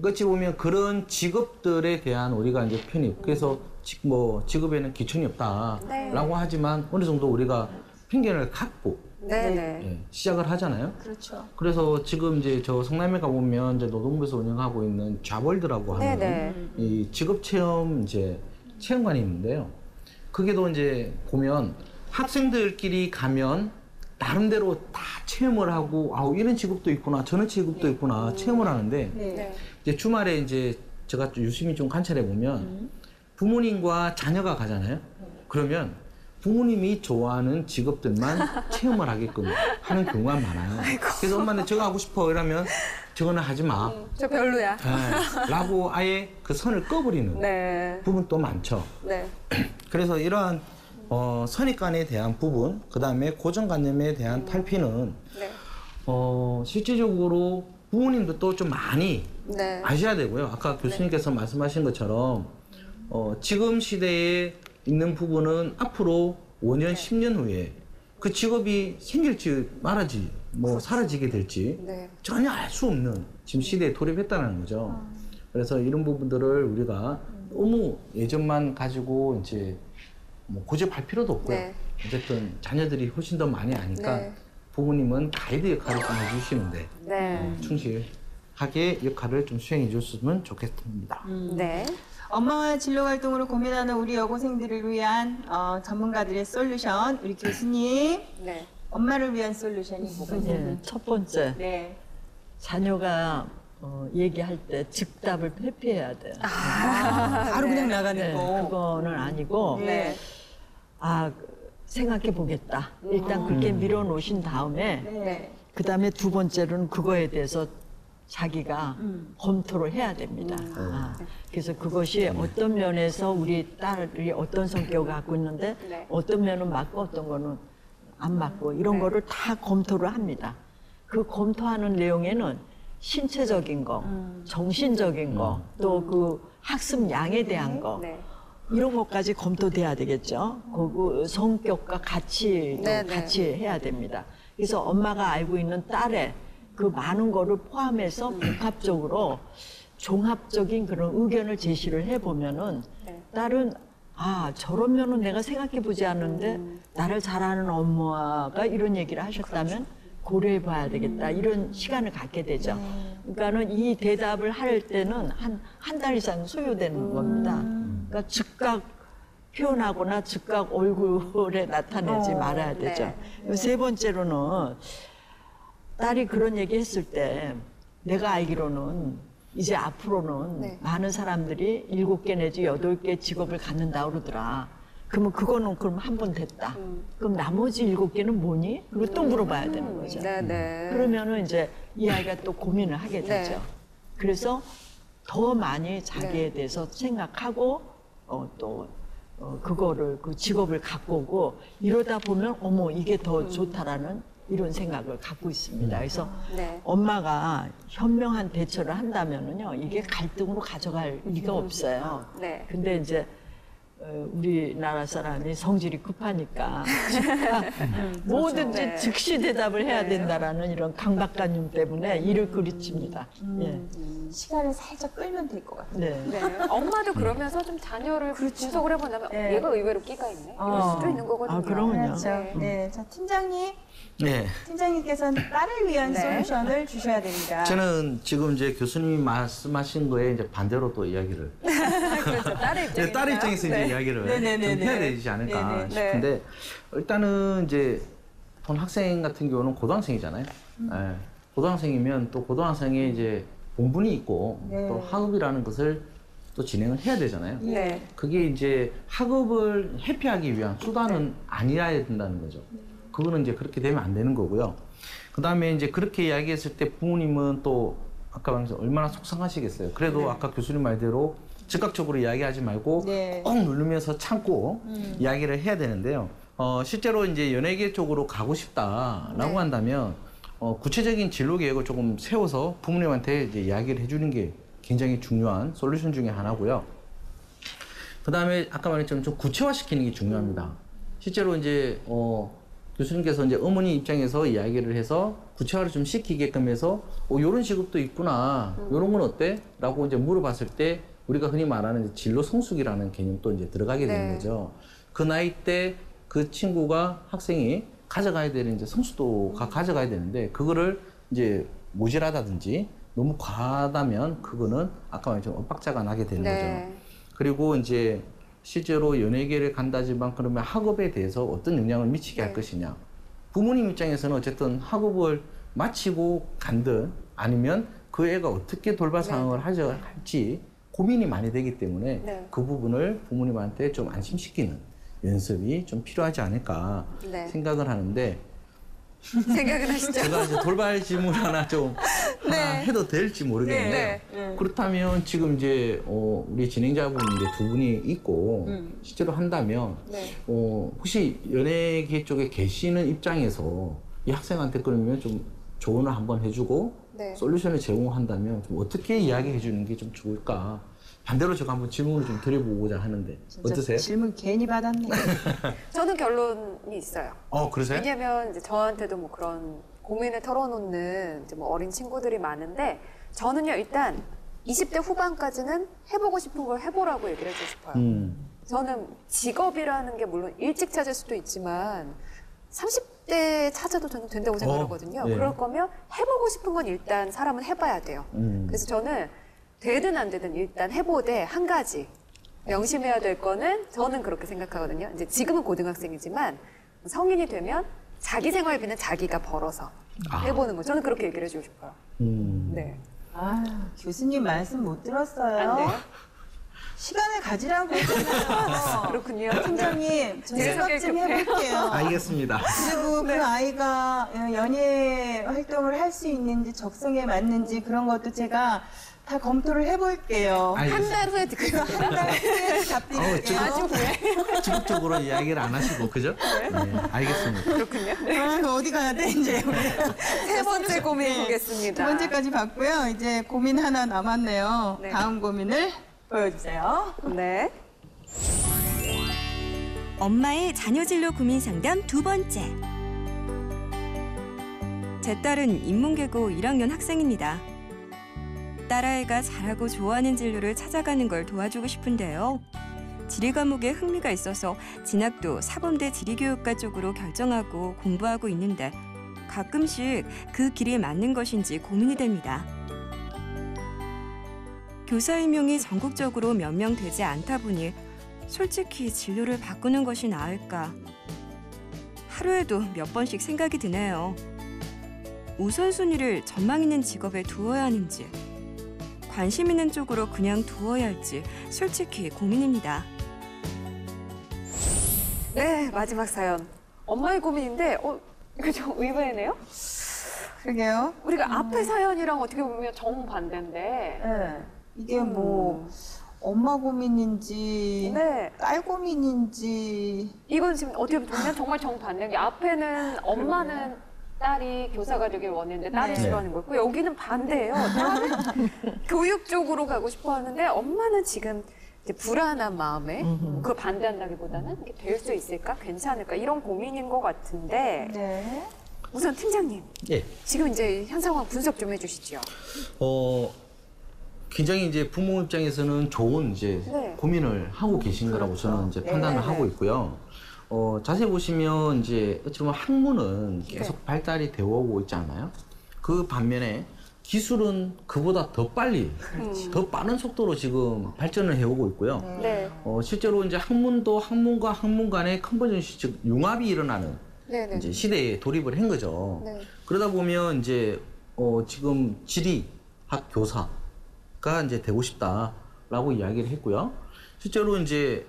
어찌 보면 그런 직업들에 대한 우리가 이제 편입. 그래서 직업에는 기준이 없다라고 네. 하지만 어느 정도 우리가 편견을 갖고 네네. 예, 시작을 하잖아요. 그렇죠. 그래서 지금 이제 저 성남에 가보면 이제 노동부에서 운영하고 있는 좌월드라고 하는 네네. 이 직업 체험 이제 체험관이 있는데요. 그게도 이제 보면 학생들끼리 가면 나름대로 다 체험을 하고 이런 직업도 있구나 저런 직업도 있구나 체험을 하는데 네. 네. 이제 주말에 이제 제가 유심히 좀 관찰해 보면 부모님과 자녀가 가잖아요. 그러면 부모님이 좋아하는 직업들만 체험을 하게끔 하는 경우가 많아요. 그래서 엄마한테 저거 하고 싶어 이러면 저거는 하지 마. 저 별로야. 네, 라고 아예 그 선을 꺼버리는 네. 부분도 많죠. 네. 그래서 이러한 선입관에 대한 부분, 그 다음에 고정관념에 대한 탈피는 네. 실질적으로 부모님도 또 좀 많이 네. 아셔야 되고요. 아까 교수님께서 말씀하신 것처럼 지금 시대에 있는 부분은 앞으로 5년, 10년 후에 그 직업이 생길지 말아지, 뭐 사라지게 될지 네. 전혀 알 수 없는 지금 시대에 돌입했다는 거죠. 그래서 이런 부분들을 우리가 너무 예전만 가지고 이제 뭐 고집할 필요도 없고요. 네. 어쨌든 자녀들이 훨씬 더 많이 아니까 네. 부모님은 가이드 역할을 좀 해주시는데 네. 충실하게 역할을 좀 수행해 줬으면 좋겠습니다. 네. 엄마와 진로 활동으로 고민하는 우리 여고생들을 위한 전문가들의 솔루션, 우리 교수님, 네. 엄마를 위한 솔루션이 뭐가 있나요? 예, 첫 번째, 네. 자녀가 얘기할 때 즉답을 회피해야 돼요. 바로 그냥 나가는 네, 거. 그거는 아니고 네. 생각해 보겠다. 일단 그렇게 밀어놓으신 다음에 네. 그다음에 두 번째로는 그거에 대해서 자기가 검토를 해야 됩니다. 그래서 그것이 어떤 면에서 우리 딸이 어떤 성격을 갖고 있는데 네. 어떤 면은 맞고 어떤 거는 안 맞고 이런 네. 거를 다 검토를 합니다. 그 검토하는 내용에는 신체적인 거, 정신적인 거, 또 그 학습 양에 대한 거 네. 이런 것까지 검토돼야 되겠죠. 그 성격과 가치도 네, 네. 같이 해야 됩니다. 그래서 엄마가 알고 있는 딸의 그 많은 거를 포함해서 복합적으로 종합적인 그런 의견을 제시를 해보면은 네. 딸은 저런 면은 내가 생각해 보지 않는데 나를 잘 아는 엄마가 이런 얘기를 하셨다면 고려해 봐야 되겠다. 이런 시간을 갖게 되죠. 그러니까는 이 대답을 할 때는 한 달 이상 소요되는 겁니다. 그러니까 즉각 표현하거나 즉각 얼굴에 나타내지 말아야 되죠. 세 번째로는 딸이 그런 얘기 했을 때 내가 알기로는 이제 앞으로는 네. 많은 사람들이 7개 내지 8개 직업을 갖는다 그러더라. 그러면 그거는 그럼 한 번 됐다. 그럼 나머지 7개는 뭐니? 그리고 또 물어봐야 되는 거죠. 네. 네. 그러면은 이제 이 아이가 또 고민을 하게 되죠. 네. 그래서 더 많이 자기에 대해서 생각하고 그거를 그 직업을 갖고 오고 이러다 보면 어머 이게 더 좋다라는 이런 생각을 갖고 있습니다. 그래서 네. 엄마가 현명한 대처를 한다면은요 이게 갈등으로 가져갈 리가 없어요. 네. 근데 이제 우리나라 사람이 성질이 급하니까 뭐든지 네. 즉시 대답을 해야 된다라는 이런 강박관념 때문에 일을 그르칩니다. 예. 시간을 살짝 끌면 될 것 같아요. 네. 네. 엄마도 그러면서 좀 자녀를 분석을 해본다면 네. 얘가 의외로 끼가 있네. 이럴 수도 있는 거거든요. 그럼요. 그렇죠. 네. 자, 팀장님. 네. 팀장님께서는 딸을 위한 네. 솔루션을 주셔야 됩니다. 저는 지금 이제 교수님이 말씀하신 거에 이제 반대로 또 이야기를 그렇죠. 딸의 입장에서. 딸 입장에서 이제 이야기를 좀 네네네네. 해야 되지 않을까 네네. 싶은데 일단은 이제 본 학생 같은 경우는 고등학생이잖아요. 예. 고등학생이면 또 고등학생에 이제 본분이 있고 네. 또 학업이라는 것을 또 진행을 해야 되잖아요. 네. 그게 이제 학업을 회피하기 위한 수단은 아니어야 된다는 거죠. 그거는 이제 그렇게 되면 안 되는 거고요. 그 다음에 이제 그렇게 이야기했을 때 부모님은 또 아까 말해서 얼마나 속상하시겠어요. 그래도 아까 교수님 말대로 즉각적으로 이야기하지 말고 네. 꼭 누르면서 참고 이야기를 해야 되는데요. 실제로 이제 연예계 쪽으로 가고 싶다라고 네. 한다면 구체적인 진로 계획을 조금 세워서 부모님한테 이제 이야기를 해주는 게 굉장히 중요한 솔루션 중에 하나고요. 그 다음에 아까 말했지만 좀 구체화시키는 게 중요합니다. 실제로 이제 교수님께서 이제 어머니 입장에서 이야기를 해서 구체화를 좀 시키게끔 해서 요런 직업도 있구나, 요런 건 어때? 라고 이제 물어봤을 때 우리가 흔히 말하는 진로 성숙이라는 개념도 이제 들어가게 되는 네. 거죠. 그 나이 때 그 친구가 학생이 가져가야 되는 이제 성숙도가 가져가야 되는데 그거를 이제 모질하다든지 너무 과하다면 그거는 아까 말했지만 엇박자가 나게 되는 네. 거죠. 그리고 이제 실제로 연예계를 간다지만 그러면 학업에 대해서 어떤 영향을 미치게 할 네. 것이냐. 부모님 입장에서는 어쨌든 학업을 마치고 간든 아니면 그 애가 어떻게 돌발 상황을 할지 고민이 많이 되기 때문에 네. 그 부분을 부모님한테 좀 안심시키는 연습이 좀 필요하지 않을까 네. 생각을 하는데 생각은 하시죠? 제가 이제 돌발 질문 하나 좀 하나 해도 될지 모르겠는데 그렇다면 지금 이제 우리 진행자분 이제 두 분이 있고 실제로 한다면 혹시 연예계 쪽에 계시는 입장에서 이 학생한테 그러면 좀 조언을 한번 해주고 솔루션을 제공한다면 좀 어떻게 이야기해 주는 게 좀 좋을까? 반대로 제가 한번 질문을 좀 드려보고자 하는데 어떠세요? 질문 괜히 받았네. 저는 결론이 있어요. 그러세요? 왜냐면 이제 저한테도 뭐 그런 고민을 털어놓는 이제 뭐 어린 친구들이 많은데 저는요 일단 20대 후반까지는 해보고 싶은 걸 해보라고 얘기를 해주고 싶어요. 저는 직업이라는 게 물론 일찍 찾을 수도 있지만 30대 찾아도 저는 된다고 생각하거든요. 예. 그럴 거면 해보고 싶은 건 일단 사람은 해봐야 돼요. 그래서 저는 되든 안 되든 일단 해보되 한 가지 명심해야 될 거는 저는 그렇게 생각하거든요. 이제 지금은 고등학생이지만 성인이 되면 자기 생활비는 자기가 벌어서 해보는 거. 저는 그렇게 얘기를 해주고 싶어요. 네. 아, 교수님 말씀 못 들었어요. 안 돼요? 시간을 가지라고 했잖아요. 그렇군요. 팀장님, 저 네. 생각 좀 해볼게요. 알겠습니다. 그리고 그 아이가 연예 활동을 할 수 있는지 적성에 맞는지 그런 것도 제가 다 검토를 해볼게요. 한 달 후에 듣겠습니다. 답드릴게요. 아주 후에. 적극적으로 이야기를 안 하시고 그죠? 네, 알겠습니다. 그렇군요. 아, 어디 가야 돼 이제. 세 번째 고민 보겠습니다. 두 번째까지 봤고요. 이제 고민 하나 남았네요. 네. 다음 고민을 보여주세요. 네. 엄마의 자녀 진로 고민 상담 두 번째. 제 딸은 인문계고 1학년 학생입니다. 딸아이가 잘하고 좋아하는 진로를 찾아가는 걸 도와주고 싶은데요. 지리 과목에 흥미가 있어서 진학도 사범대 지리교육과 쪽으로 결정하고 공부하고 있는데 가끔씩 그 길이 맞는 것인지 고민이 됩니다. 교사 임용이 전국적으로 몇 명 되지 않다 보니 솔직히 진로를 바꾸는 것이 나을까? 하루에도 몇 번씩 생각이 드네요. 우선순위를 전망 있는 직업에 두어야 하는지 관심 있는 쪽으로 그냥 두어야 할지 솔직히 고민입니다. 네, 마지막 사연. 엄마의 고민인데, 이거 좀 의외네요? 그러게요. 우리가 앞에 사연이랑 어떻게 보면 정반대인데. 네. 이게 뭐 엄마 고민인지 네. 딸 고민인지 이건 지금 어떻게 보면 정말 정반대인 게 앞에는 엄마는 딸이 교사가 되길 원했는데 딸이 네. 싫어하는 거고 여기는 반대예요. 딸은 교육 쪽으로 가고 싶어 하는데 엄마는 지금 이제 불안한 마음에 그걸 반대한다기보다는 이게 될 수 있을까? 괜찮을까? 이런 고민인 것 같은데 네. 우선 팀장님 예. 지금 이제 현 상황 분석 좀 해주시죠. 굉장히 이제 부모 입장에서는 좋은 이제 네. 고민을 하고 계신 거라고 저는 이제 판단을 하고 있고요. 자세히 보시면 이제 어찌 보면 학문은 계속 발달이 되어 오고 있지 않나요? 그 반면에 기술은 그보다 더 빨리, 더 빠른 속도로 지금 발전을 해오고 있고요. 네. 실제로 이제 학문도 학문과 학문 간의 컨버전시, 즉 융합이 일어나는 네네. 이제 시대에 돌입을 한 거죠. 네. 그러다 보면 이제 지금 지리학 교사가 이제 되고 싶다라고 이야기를 했고요. 실제로 이제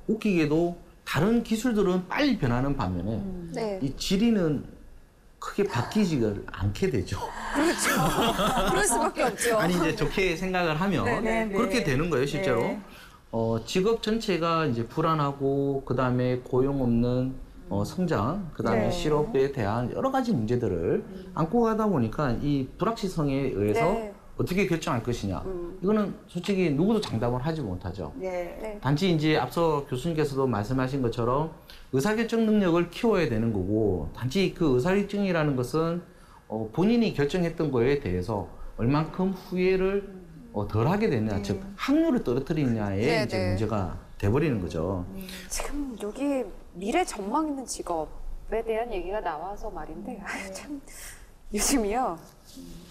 웃기게도 다른 기술들은 빨리 변하는 반면에 네. 이 지리는 크게 바뀌지가 않게 되죠. 그렇죠. 그럴 수밖에 없죠. 아니 이제 좋게 생각을 하면 네네. 그렇게 되는 거예요, 실제로. 네. 직업 전체가 이제 불안하고 그다음에 고용 없는 성장, 그다음에 네. 실업에 대한 여러 가지 문제들을 안고 가다 보니까 이 불확실성에 의해서 네. 어떻게 결정할 것이냐. 이거는 솔직히 누구도 장담을 하지 못하죠. 네. 네. 단지 이제 앞서 교수님께서도 말씀하신 것처럼 의사결정 능력을 키워야 되는 거고, 단지 그 의사결정이라는 것은 본인이 결정했던 거에 대해서 얼만큼 후회를 덜 하게 되느냐, 즉 확률을 떨어뜨리느냐에 네, 이제 네. 문제가 돼버리는 거죠. 지금 여기 미래 전망 있는 직업에 대한 얘기가 나와서 말인데 참 요즘이요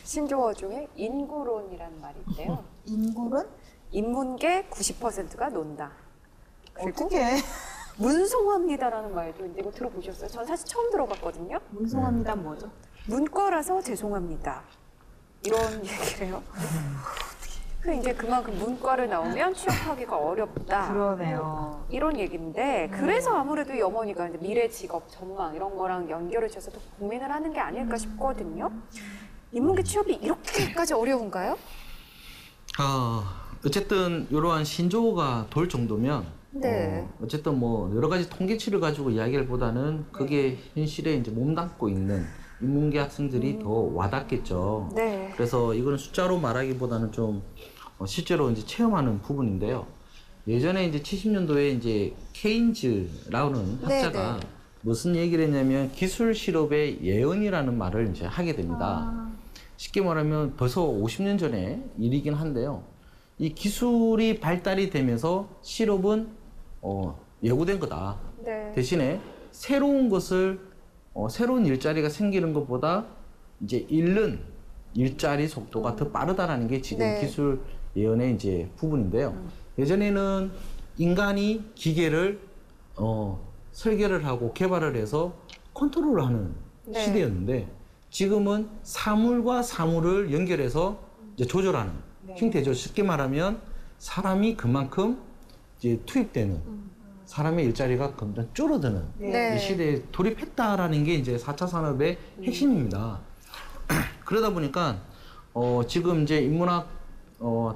신조어 중에 인구론이라는 말이 있대요. 인구론? 인문계 90%가 논다. 그리고 어떻게? 문송합니다라는 말도 있는데 이거 들어보셨어요? 전 사실 처음 들어봤거든요. 문송합니다 뭐죠? 그 이제 그만큼 문과를 나오면 취업하기가 어렵다. 그러네요. 이런 얘기인데 그래서 아무래도 이 어머니가 이제 미래 직업 전망 이런 거랑 연결을 줘서 더 고민을 하는 게 아닐까 싶거든요. 인문계 취업이 이렇게까지 어려운가요? 어쨌든 이러한 신조어가 돌 정도면 네. 어쨌든 뭐 여러 가지 통계치를 가지고 이야기를 보다는 그게 현실에 이제 몸담고 있는 인문계 학생들이 더 와닿겠죠. 네. 그래서 이거는 숫자로 말하기보다는 좀 실제로 이제 체험하는 부분인데요. 예전에 이제 70년도에 이제 케인즈라는 학자가 네. 무슨 얘기를 했냐면 기술 실업의 예언이라는 말을 이제 하게 됩니다. 쉽게 말하면 벌써 50년 전에 일이긴 한데요. 이 기술이 발달이 되면서 실업은 예고된 거다. 네. 대신에 새로운 것을 새로운 일자리가 생기는 것보다 이제 잃는 일자리 속도가 더 빠르다라는 게 지금 네. 기술 예언의 이제 부분인데요. 예전에는 인간이 기계를 설계를 하고 개발을 해서 컨트롤을 하는 네. 시대였는데 지금은 사물과 사물을 연결해서 이제 조절하는 형태죠. 쉽게 말하면 사람이 그만큼 이제 투입되는 사람의 일자리가 점점 줄어드는 네. 이 시대에 돌입했다라는 게 이제 4차 산업의 핵심입니다. 그러다 보니까 지금 이제 인문학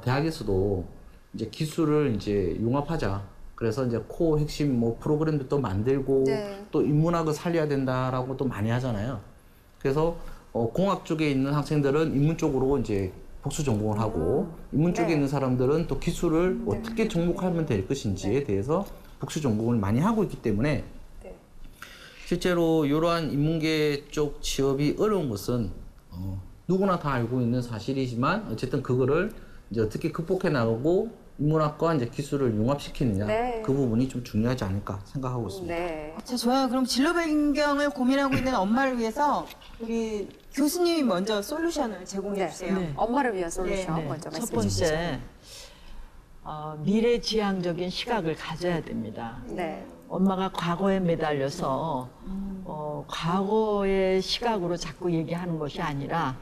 대학에서도 이제 기술을 이제 융합하자. 그래서 이제 코어 핵심 뭐 프로그램도 또 만들고 네. 또 인문학을 살려야 된다라고 또 많이 하잖아요. 그래서 공학 쪽에 있는 학생들은 인문 쪽으로 이제 복수 전공을 하고 인문 쪽에 네. 있는 사람들은 또 기술을 어떻게 접목하면 될 것인지에 대해서 복수 전공을 많이 하고 있기 때문에 네. 실제로 이러한 인문계 쪽 취업이 어려운 것은 누구나 다 알고 있는 사실이지만 어쨌든 그거를 이제 어떻게 극복해 나가고 인문학과 이제 기술을 융합시키느냐 네. 그 부분이 좀 중요하지 않을까 생각하고 있습니다. 네. 자, 좋아요. 그럼 진로 변경을 고민하고 있는 엄마를 위해서 우리 교수님이 먼저 솔루션을 제공해 네. 주세요. 네. 엄마를 위한 솔루션 네, 먼저 첫 말씀해 주시죠. 번째, 미래지향적인 시각을 가져야 됩니다. 네. 엄마가 과거에 매달려서 과거의 시각으로 자꾸 얘기하는 것이 아니라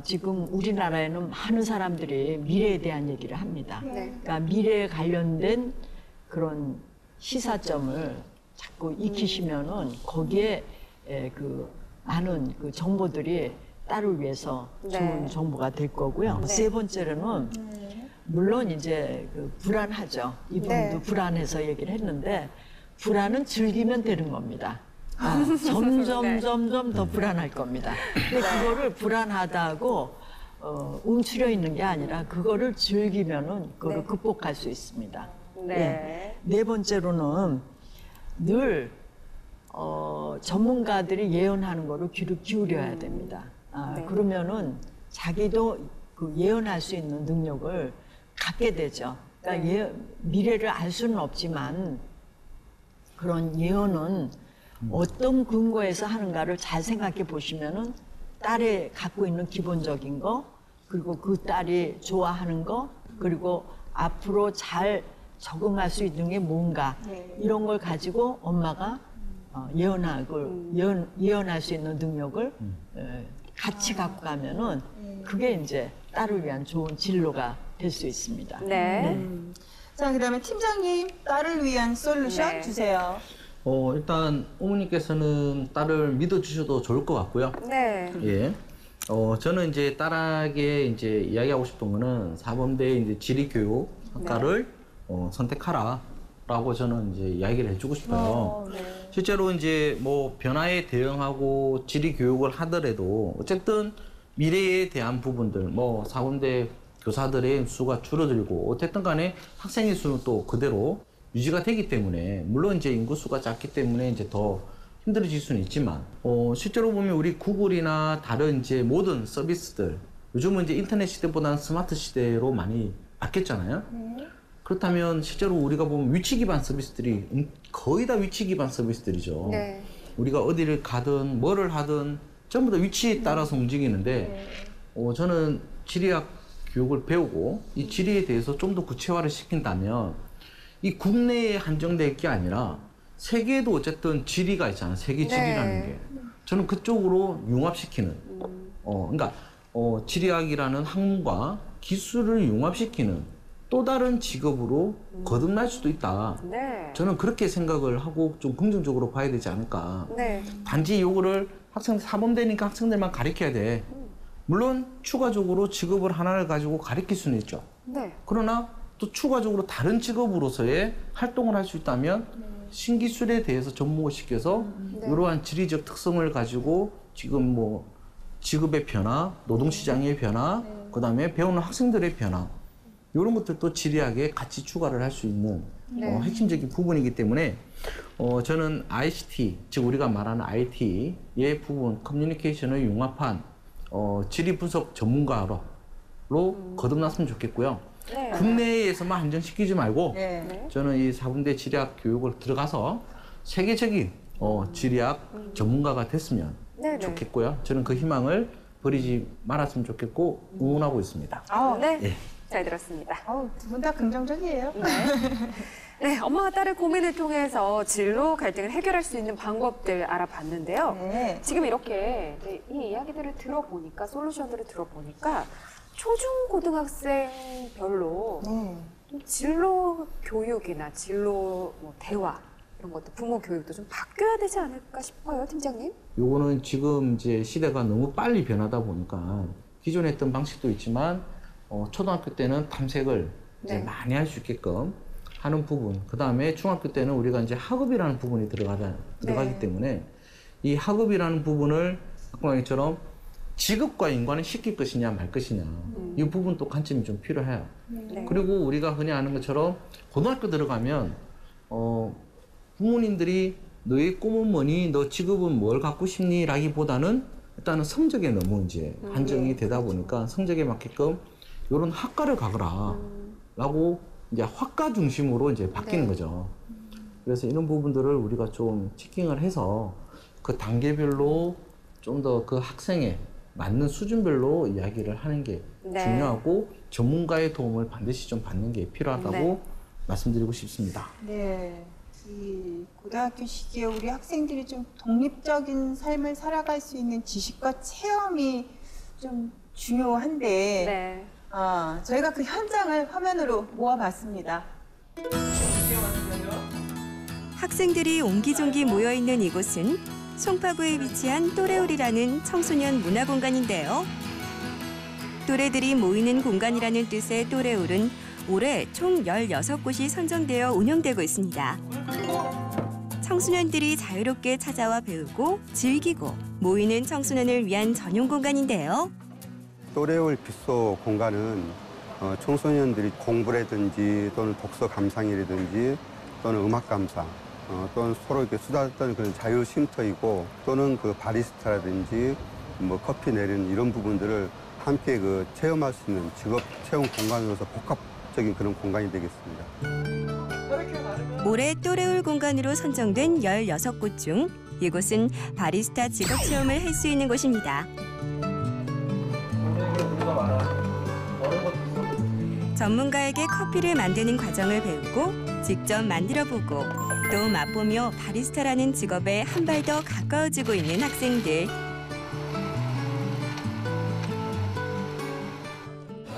지금 우리나라에는 많은 사람들이 미래에 대한 얘기를 합니다. 네. 그러니까 미래에 관련된 그런 시사점을 자꾸 익히시면은 거기에 그 많은 그 정보들이 딸을 위해서 네. 좋은 정보가 될 거고요. 네. 세 번째로는 물론 이제 그 불안하죠. 이분도 네. 불안해서 얘기를 했는데 불안은 즐기면 되는 겁니다. 점점 더 불안할 겁니다. 근데 그거를 불안하다고 움츠려 있는 게 아니라 그거를 즐기면은 그거를 네. 극복할 수 있습니다. 네. 예. 네 번째로는 늘 전문가들이 예언하는 거를 귀를 기울여야 됩니다. 네. 그러면은 자기도 그 예언할 수 있는 능력을 갖게 되죠. 그러니까 미래를 알 수는 없지만 그런 예언은 어떤 근거에서 하는가를 잘 생각해 보시면은 딸이 갖고 있는 기본적인 거, 그리고 그 딸이 좋아하는 거, 그리고 앞으로 잘 적응할 수 있는 게 뭔가 이런 걸 가지고 엄마가 예언할 수 있는 능력을 같이 갖고 가면은 그게 이제 딸을 위한 좋은 진로가 될 수 있습니다. 네. 자, 그다음에 팀장님 딸을 위한 솔루션 네. 주세요. 일단 어머니께서는 딸을 믿어주셔도 좋을 것 같고요. 네. 예. 저는 이제 딸에게 이제 이야기하고 싶은 거는 사범대 이제 지리교육 학과를 선택하라라고 저는 이제 이야기를 해주고 싶어요. 네. 실제로 이제 뭐 변화에 대응하고 지리교육을 하더라도 어쨌든 미래에 대한 부분들, 뭐 사범대 교사들의 수가 줄어들고 어쨌든 간에 학생의 수는 또 그대로 유지가 되기 때문에 물론 이제 인구수가 작기 때문에 이제 더 힘들어질 수는 있지만 실제로 보면 우리 구글이나 다른 이제 모든 서비스들 요즘은 이제 인터넷 시대보다는 스마트 시대로 많이 바뀌었잖아요. 그렇다면 실제로 우리가 보면 위치 기반 서비스들이 거의 다 위치 기반 서비스들이죠. 네. 우리가 어디를 가든 뭐를 하든 전부 다 위치에 따라서 움직이는데 저는 지리학 교육을 배우고 이 지리에 대해서 좀 더 구체화를 시킨다면 이 국내에 한정될 게 아니라 세계에도 어쨌든 지리가 있잖아요. 세계 지리라는 네. 게. 저는 그쪽으로 융합시키는. 그러니까 지리학이라는 학문과 기술을 융합시키는 또 다른 직업으로 거듭날 수도 있다. 네. 저는 그렇게 생각을 하고 좀 긍정적으로 봐야 되지 않을까. 네. 단지 요거를 사범대니까 학생들만 가르쳐야 돼. 물론 추가적으로 직업을 하나를 가지고 가르칠 수는 있죠. 네. 그러나 또 추가적으로 다른 직업으로서의 활동을 할 수 있다면 신기술에 대해서 접목을 시켜서 이러한 지리적 특성을 가지고 지금 뭐 직업의 변화, 노동시장의 변화, 그다음에 배우는 학생들의 변화 이런 것들도 지리학에 같이 추가를 할 수 있는 핵심적인 부분이기 때문에 저는 ICT, 즉 우리가 말하는 IT의 부분, 커뮤니케이션을 융합한 지리 분석 전문가로 거듭났으면 좋겠고요. 네. 국내에서만 한정시키지 말고 네. 저는 이 4분대 지리학 교육을 들어가서 세계적인 지리학 전문가가 됐으면 네, 네. 좋겠고요. 저는 그 희망을 버리지 말았으면 좋겠고 응원하고 있습니다. 네. 예. 잘 들었습니다. 두 분 다 긍정적이에요. 네, 엄마와 딸의 고민을 통해서 진로 갈등을 해결할 수 있는 방법들 알아봤는데요. 네. 지금 이렇게 이 이야기들을 들어보니까, 솔루션들을 들어보니까 초중고등학생별로 네. 좀 진로 교육이나 진로 뭐 대화 이런 것도 부모 교육도 좀 바뀌어야 되지 않을까 싶어요, 팀장님. 요거는 지금 이제 시대가 너무 빨리 변하다 보니까 기존에 했던 방식도 있지만 초등학교 때는 탐색을 이제 네. 많이 할 수 있게끔 하는 부분, 그 다음에 중학교 때는 우리가 이제 학업이라는 부분이 들어가기 네. 때문에 이 학업이라는 부분을 아까 말처럼 직업과 연관을 시킬 것이냐 말 것이냐 이 부분도 관점이 좀 필요해요. 네. 그리고 우리가 흔히 아는 것처럼 고등학교 들어가면 부모님들이 너의 꿈은 뭐니? 너 직업은 뭘 갖고 싶니? 라기보다는 일단은 성적에 너무 이제 한정이 되다 보니까 성적에 맞게끔 이런 학과를 가거라 라고 이제 학과 중심으로 이제 바뀌는 네. 거죠. 그래서 이런 부분들을 우리가 좀 체킹을 해서 그 단계별로 좀 더 그 학생에 맞는 수준별로 이야기를 하는 게 네. 중요하고 전문가의 도움을 반드시 좀 받는 게 필요하다고 네. 말씀드리고 싶습니다. 네. 이 고등학교 시기에 우리 학생들이 좀 독립적인 삶을 살아갈 수 있는 지식과 체험이 좀 중요한데 네. 저희가 그 현장을 화면으로 모아봤습니다. 학생들이 옹기종기 모여있는 이곳은 송파구에 위치한 또래울이라는 청소년 문화공간인데요. 또래들이 모이는 공간이라는 뜻의 또래울은 올해 총 16곳이 선정되어 운영되고 있습니다. 청소년들이 자유롭게 찾아와 배우고 즐기고 모이는 청소년을 위한 전용 공간인데요. 또래울 빗소 공간은 청소년들이 공부라든지 또는 독서 감상이라든지 또는 음악 감상 또는 서로 이렇게 수다 떠는 그런 자유 쉼터이고 또는 그 바리스타라든지 뭐 커피 내리는 이런 부분들을 함께 그 체험할 수 있는 직업 체험 공간으로서 복합적인 그런 공간이 되겠습니다. 올해 또래울 공간으로 선정된 16곳 중 이곳은 바리스타 직업 체험을 할 수 있는 곳입니다. 전문가에게 커피를 만드는 과정을 배우고 직접 만들어보고 또 맛보며 바리스타라는 직업에 한 발 더 가까워지고 있는 학생들.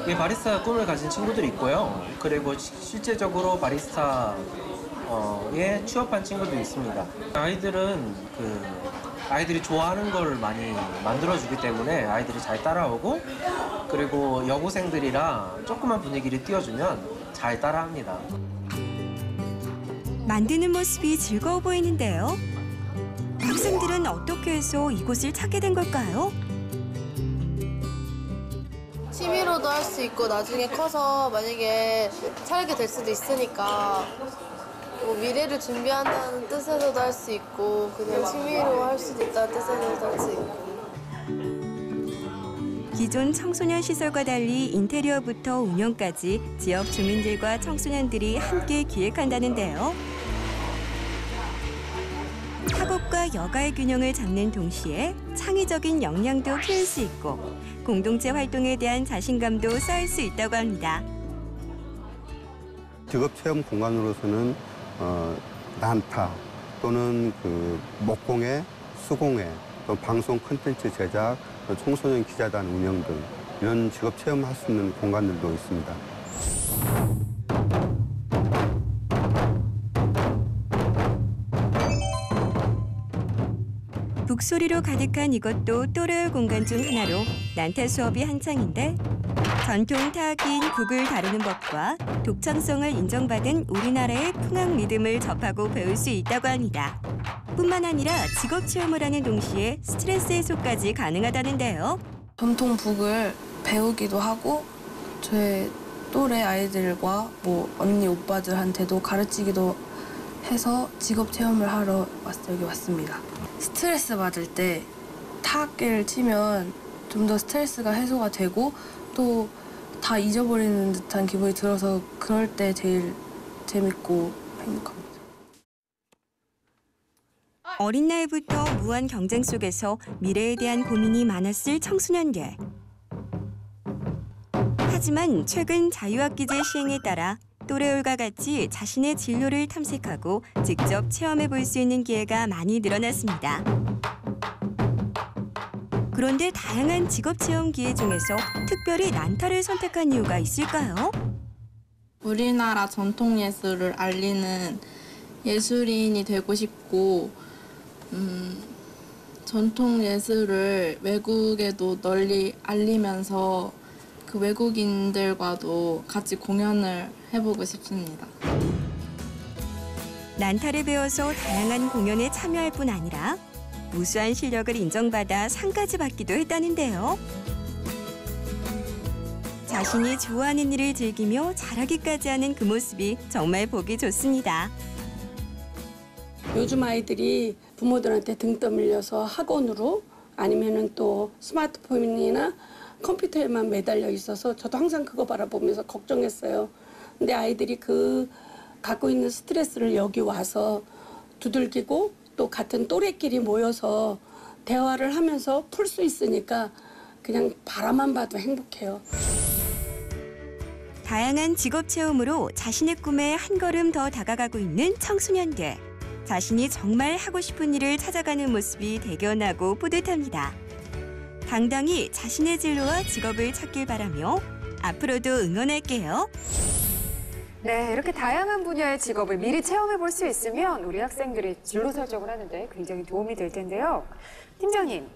이 바리스타 꿈을 가진 친구들이 있고요. 그리고 실제적으로 바리스타에 취업한 친구도 있습니다. 아이들은 아이들이 좋아하는 걸 많이 만들어주기 때문에 아이들이 잘 따라오고 그리고 여고생들이라 조그만 분위기를 띄워주면 잘 따라합니다. 만드는 모습이 즐거워 보이는데요. 학생들은 어떻게 해서 이곳을 찾게 된 걸까요? 취미로도 할 수 있고 나중에 커서 만약에 살게 될 수도 있으니까 뭐 미래를 준비한다는 뜻에서도 할 수 있고 그냥 취미로 할 수도 있다는 뜻에서도 할 수 있고. 기존 청소년 시설과 달리 인테리어부터 운영까지 지역 주민들과 청소년들이 함께 기획한다는데요. 학업과 여가의 균형을 잡는 동시에 창의적인 역량도 키울 수 있고 공동체 활동에 대한 자신감도 쌓을 수 있다고 합니다. 직업 체험 공간으로서는 난타 또는 그 목공예, 수공예, 또 방송 콘텐츠 제작, 또 청소년 기자단 운영 등 이런 직업 체험할 수 있는 공간들도 있습니다. 북소리로 가득한 이것도 또래의 공간 중 하나로 난타 수업이 한창인데 전통 타악기인 북을 다루는 법과 독창성을 인정받은 우리나라의 풍악 리듬을 접하고 배울 수 있다고 합니다. 뿐만 아니라 직업 체험을 하는 동시에 스트레스 해소까지 가능하다는데요. 전통 북을 배우기도 하고 제 또래 아이들과 뭐 언니 오빠들한테도 가르치기도 해서 직업 체험을 하러 여기 왔습니다. 스트레스 받을 때 타악기를 치면 좀 더 스트레스가 해소가 되고 또 다 잊어버리는 듯한 기분이 들어서 그럴 때 제일 재밌고 행복합니다. 어린 나이부터 무한 경쟁 속에서 미래에 대한 고민이 많았을 청소년들. 하지만 최근 자유학기제 시행에 따라 또래올과 같이 자신의 진로를 탐색하고 직접 체험해 볼 수 있는 기회가 많이 늘어났습니다. 그런데 다양한 직업 체험 기회 중에서 특별히 난타를 선택한 이유가 있을까요? 우리나라 전통 예술을 알리는 예술인이 되고 싶고 전통 예술을 외국에도 널리 알리면서 그 외국인들과도 같이 공연을 해보고 싶습니다. 난타를 배워서 다양한 공연에 참여할 뿐 아니라 우수한 실력을 인정받아 상까지 받기도 했다는데요. 자신이 좋아하는 일을 즐기며 잘하기까지 하는 그 모습이 정말 보기 좋습니다. 요즘 아이들이 부모들한테 등 떠밀려서 학원으로 아니면은 또 스마트폰이나 컴퓨터에만 매달려 있어서 저도 항상 그거 바라보면서 걱정했어요. 근데 아이들이 그 갖고 있는 스트레스를 여기 와서 두들기고 또 같은 또래끼리 모여서 대화를 하면서 풀 수 있으니까 그냥 바라만 봐도 행복해요. 다양한 직업 체험으로 자신의 꿈에 한 걸음 더 다가가고 있는 청소년들. 자신이 정말 하고 싶은 일을 찾아가는 모습이 대견하고 뿌듯합니다. 당당히 자신의 진로와 직업을 찾길 바라며 앞으로도 응원할게요. 네, 이렇게 다양한 분야의 직업을 미리 체험해 볼 수 있으면 우리 학생들이 진로 설정을 하는데 굉장히 도움이 될 텐데요. 팀장님,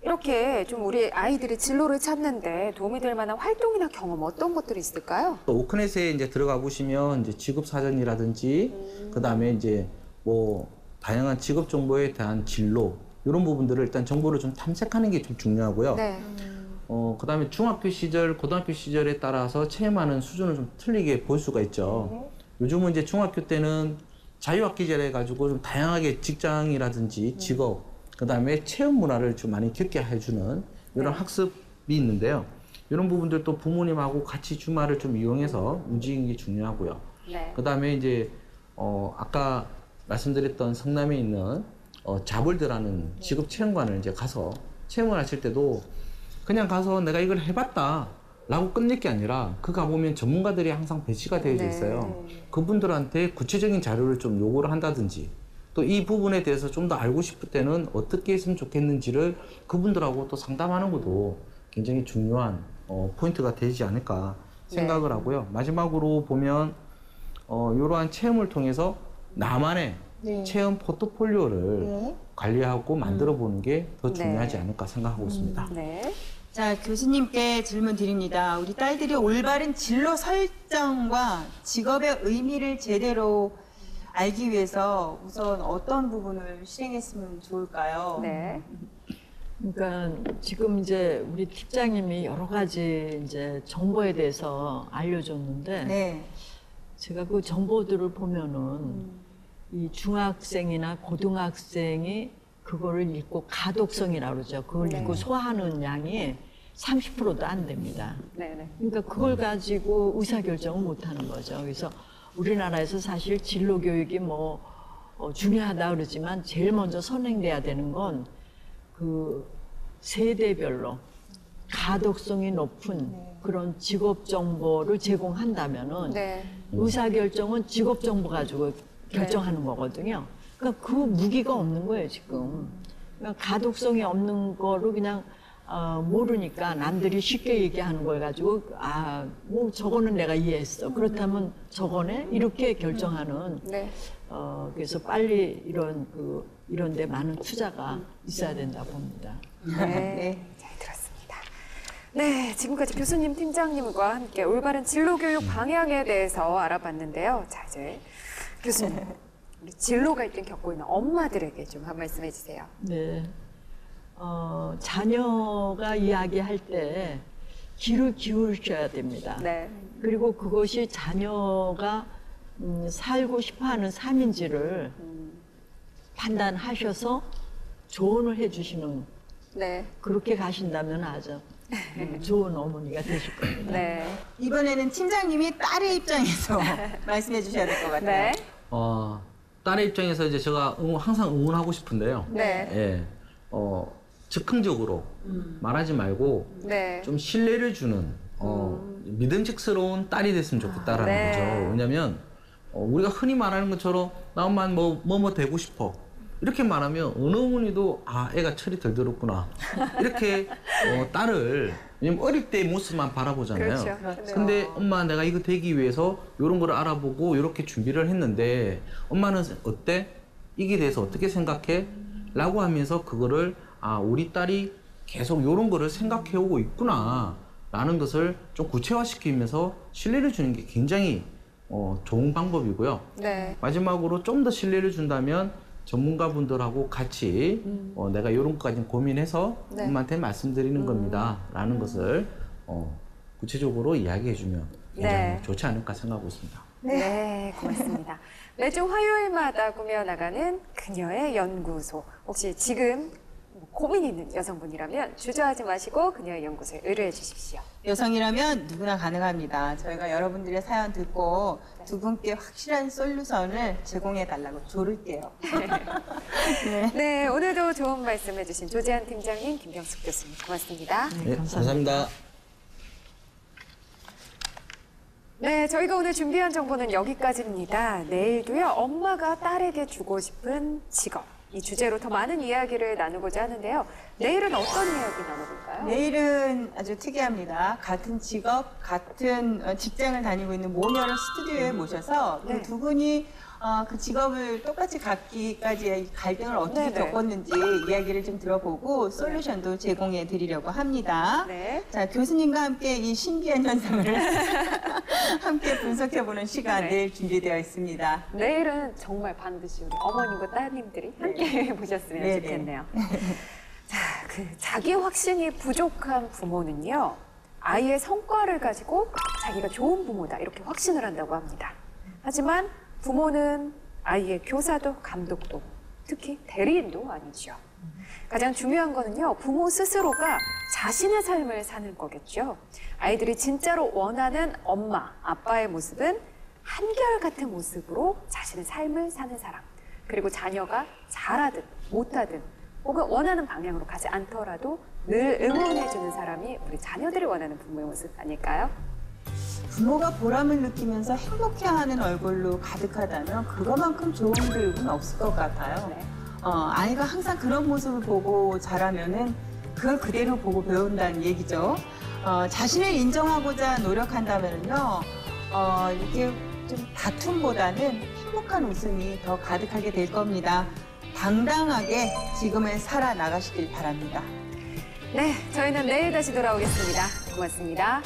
이렇게 좀 우리 아이들이 진로를 찾는데 도움이 될 만한 활동이나 경험 어떤 것들이 있을까요? 오크넷에 이제 들어가 보시면 이제 직업 사전이라든지 그다음에 이제 뭐 다양한 직업 정보에 대한 진로 이런 부분들을 일단 정보를 좀 탐색하는 게 좀 중요하고요. 네. 그다음에 중학교 시절, 고등학교 시절에 따라서 체험하는 수준을 좀 틀리게 볼 수가 있죠. 요즘은 이제 중학교 때는 자유학기제라 해가지고 좀 다양하게 직장이라든지 직업, 그다음에 체험 문화를 좀 많이 겪게 해주는 이런 학습이 있는데요. 이런 부분들도 부모님하고 같이 주말을 좀 이용해서 움직이는 게 중요하고요. 네. 그다음에 이제 아까 말씀드렸던 성남에 있는 자볼드라는 직업 체험관을 이제 가서 체험을 하실 때도 그냥 가서 내가 이걸 해봤다 라고 끝낼 게 아니라 그 가보면 전문가들이 항상 배치가 되어져 있어요. 그분들한테 구체적인 자료를 좀 요구를 한다든지 또 이 부분에 대해서 좀 더 알고 싶을 때는 어떻게 했으면 좋겠는지를 그분들하고 또 상담하는 것도 굉장히 중요한 포인트가 되지 않을까 생각을 하고요. 마지막으로 보면 이러한 체험을 통해서 나만의 체험 포트폴리오를 관리하고 만들어 보는 게 더 중요하지 않을까 생각하고 있습니다. 네. 자, 교수님께 질문 드립니다. 우리 딸들이 올바른 진로 설정과 직업의 의미를 제대로 알기 위해서 우선 어떤 부분을 실행했으면 좋을까요? 네. 그러니까 지금 이제 우리 팀장님이 여러 가지 이제 정보에 대해서 알려줬는데 네. 제가 그 정보들을 보면은 이 중학생이나 고등학생이 그거를 읽고 가독성이라고 그러죠. 그걸 읽고 소화하는 양이 30%도 안 됩니다. 네네. 그러니까 그걸 가지고 의사결정을 못 하는 거죠. 그래서 우리나라에서 사실 진로 교육이 뭐 중요하다 그러지만 제일 먼저 선행돼야 되는 건 그 세대별로 가독성이 높은 그런 직업 정보를 제공한다면은 의사결정은 직업 정보 가지고 결정하는 거거든요. 그러니까 그 무기가 없는 거예요, 지금. 그러니까 가독성이 없는 거로 그냥 모르니까 남들이 쉽게 얘기하는 걸 가지고 뭐 저거는 내가 이해했어. 그렇다면 저거네 이렇게 결정하는. 네. 그래서 빨리 이런 데 많은 투자가 있어야 된다 봅니다. 네. 잘 들었습니다. 네, 지금까지 교수님, 팀장님과 함께 올바른 진로교육 방향에 대해서 알아봤는데요. 자, 이제 교수님, 우리 진로 갈등 겪고 있는 엄마들에게 좀 한 말씀 해주세요. 네. 자녀가 이야기할 때 귀를 기울여야 됩니다. 네. 그리고 그것이 자녀가 살고 싶어하는 삶인지를 판단하셔서 조언을 해주시는 네. 그렇게 가신다면 아주 좋은 어머니가 되실 겁니다. 네. 이번에는 팀장님이 딸의 입장에서 말씀해 주셔야 될 것 같아요. 네. 딸의 입장에서 이제 제가 항상 응원하고 싶은데요. 네. 예, 즉흥적으로 말하지 말고 네. 좀 신뢰를 주는 믿음직스러운 딸이 됐으면 좋겠다라는 네. 거죠. 왜냐하면 우리가 흔히 말하는 것처럼 나 엄마 뭐 되고 싶어 이렇게 말하면 어느 어머니도 애가 철이 덜 들었구나 이렇게 딸을 왜냐면 어릴 때의 모습만 바라보잖아요. 그렇죠. 근데 엄마 내가 이거 되기 위해서 이런 걸 알아보고 이렇게 준비를 했는데 엄마는 어때? 이게 대해서 어떻게 생각해? 라고 하면서 그거를 우리 딸이 계속 이런 거를 생각해 오고 있구나 라는 것을 좀 구체화시키면서 신뢰를 주는 게 굉장히 좋은 방법이고요. 네. 마지막으로 좀 더 신뢰를 준다면 전문가분들하고 같이 내가 이런 것까지 고민해서 네. 엄마한테 말씀드리는 겁니다 라는 것을 구체적으로 이야기해주면 굉장히 네. 좋지 않을까 생각하고 있습니다. 네, 고맙습니다. 매주 화요일마다 꾸며나가는 그녀의 연구소. 혹시 지금 고민 있는 여성분이라면 주저하지 마시고 그녀의 연구소에 의뢰해 주십시오. 여성이라면 누구나 가능합니다. 저희가 여러분들의 사연 듣고 두 분께 확실한 솔루션을 제공해 달라고 조를게요. 네. 네, 오늘도 좋은 말씀 해주신 조재한 팀장님, 김병숙 교수님 고맙습니다. 네, 감사합니다. 네, 저희가 오늘 준비한 정보는 여기까지입니다. 내일도요, 엄마가 딸에게 주고 싶은 직업. 이 주제로 더 많은 이야기를 나누고자 하는데요. 내일은 어떤 이야기 나눠볼까요? 내일은 아주 특이합니다. 같은 직업, 같은 직장을 다니고 있는 모녀를 스튜디오에 모셔서 네. 그 두 분이 그 직업을 똑같이 갖기까지의 갈등을 어떻게 네네. 겪었는지 이야기를 좀 들어보고 솔루션도 제공해 드리려고 합니다. 네. 자, 교수님과 함께 이 신기한 현상을 함께 분석해보는 시간 네. 내일 준비되어 있습니다. 내일은 정말 반드시 우리 어머님과 따님들이 함께 보셨으면 네네. 좋겠네요. 자, 자기 확신이 부족한 부모는요, 아이의 성과를 가지고 자기가 좋은 부모다 이렇게 확신을 한다고 합니다. 하지만 부모는 아이의 교사도 감독도 특히 대리인도 아니죠. 가장 중요한 거는요, 부모 스스로가 자신의 삶을 사는 거겠죠. 아이들이 진짜로 원하는 엄마, 아빠의 모습은 한결같은 모습으로 자신의 삶을 사는 사람. 그리고 자녀가 잘하든 못하든 혹은 원하는 방향으로 가지 않더라도 늘 응원해주는 사람이 우리 자녀들이 원하는 부모의 모습 아닐까요? 부모가 보람을 느끼면서 행복해하는 얼굴로 가득하다면 그것만큼 좋은 교육은 없을 것 같아요. 네. 아이가 항상 그런 모습을 보고 자라면은 그걸 그대로 보고 배운다는 얘기죠. 자신을 인정하고자 노력한다면요, 이렇게 좀 다툼보다는 행복한 웃음이 더 가득하게 될 겁니다. 당당하게 지금을 살아나가시길 바랍니다. 네, 저희는 내일 다시 돌아오겠습니다. 고맙습니다.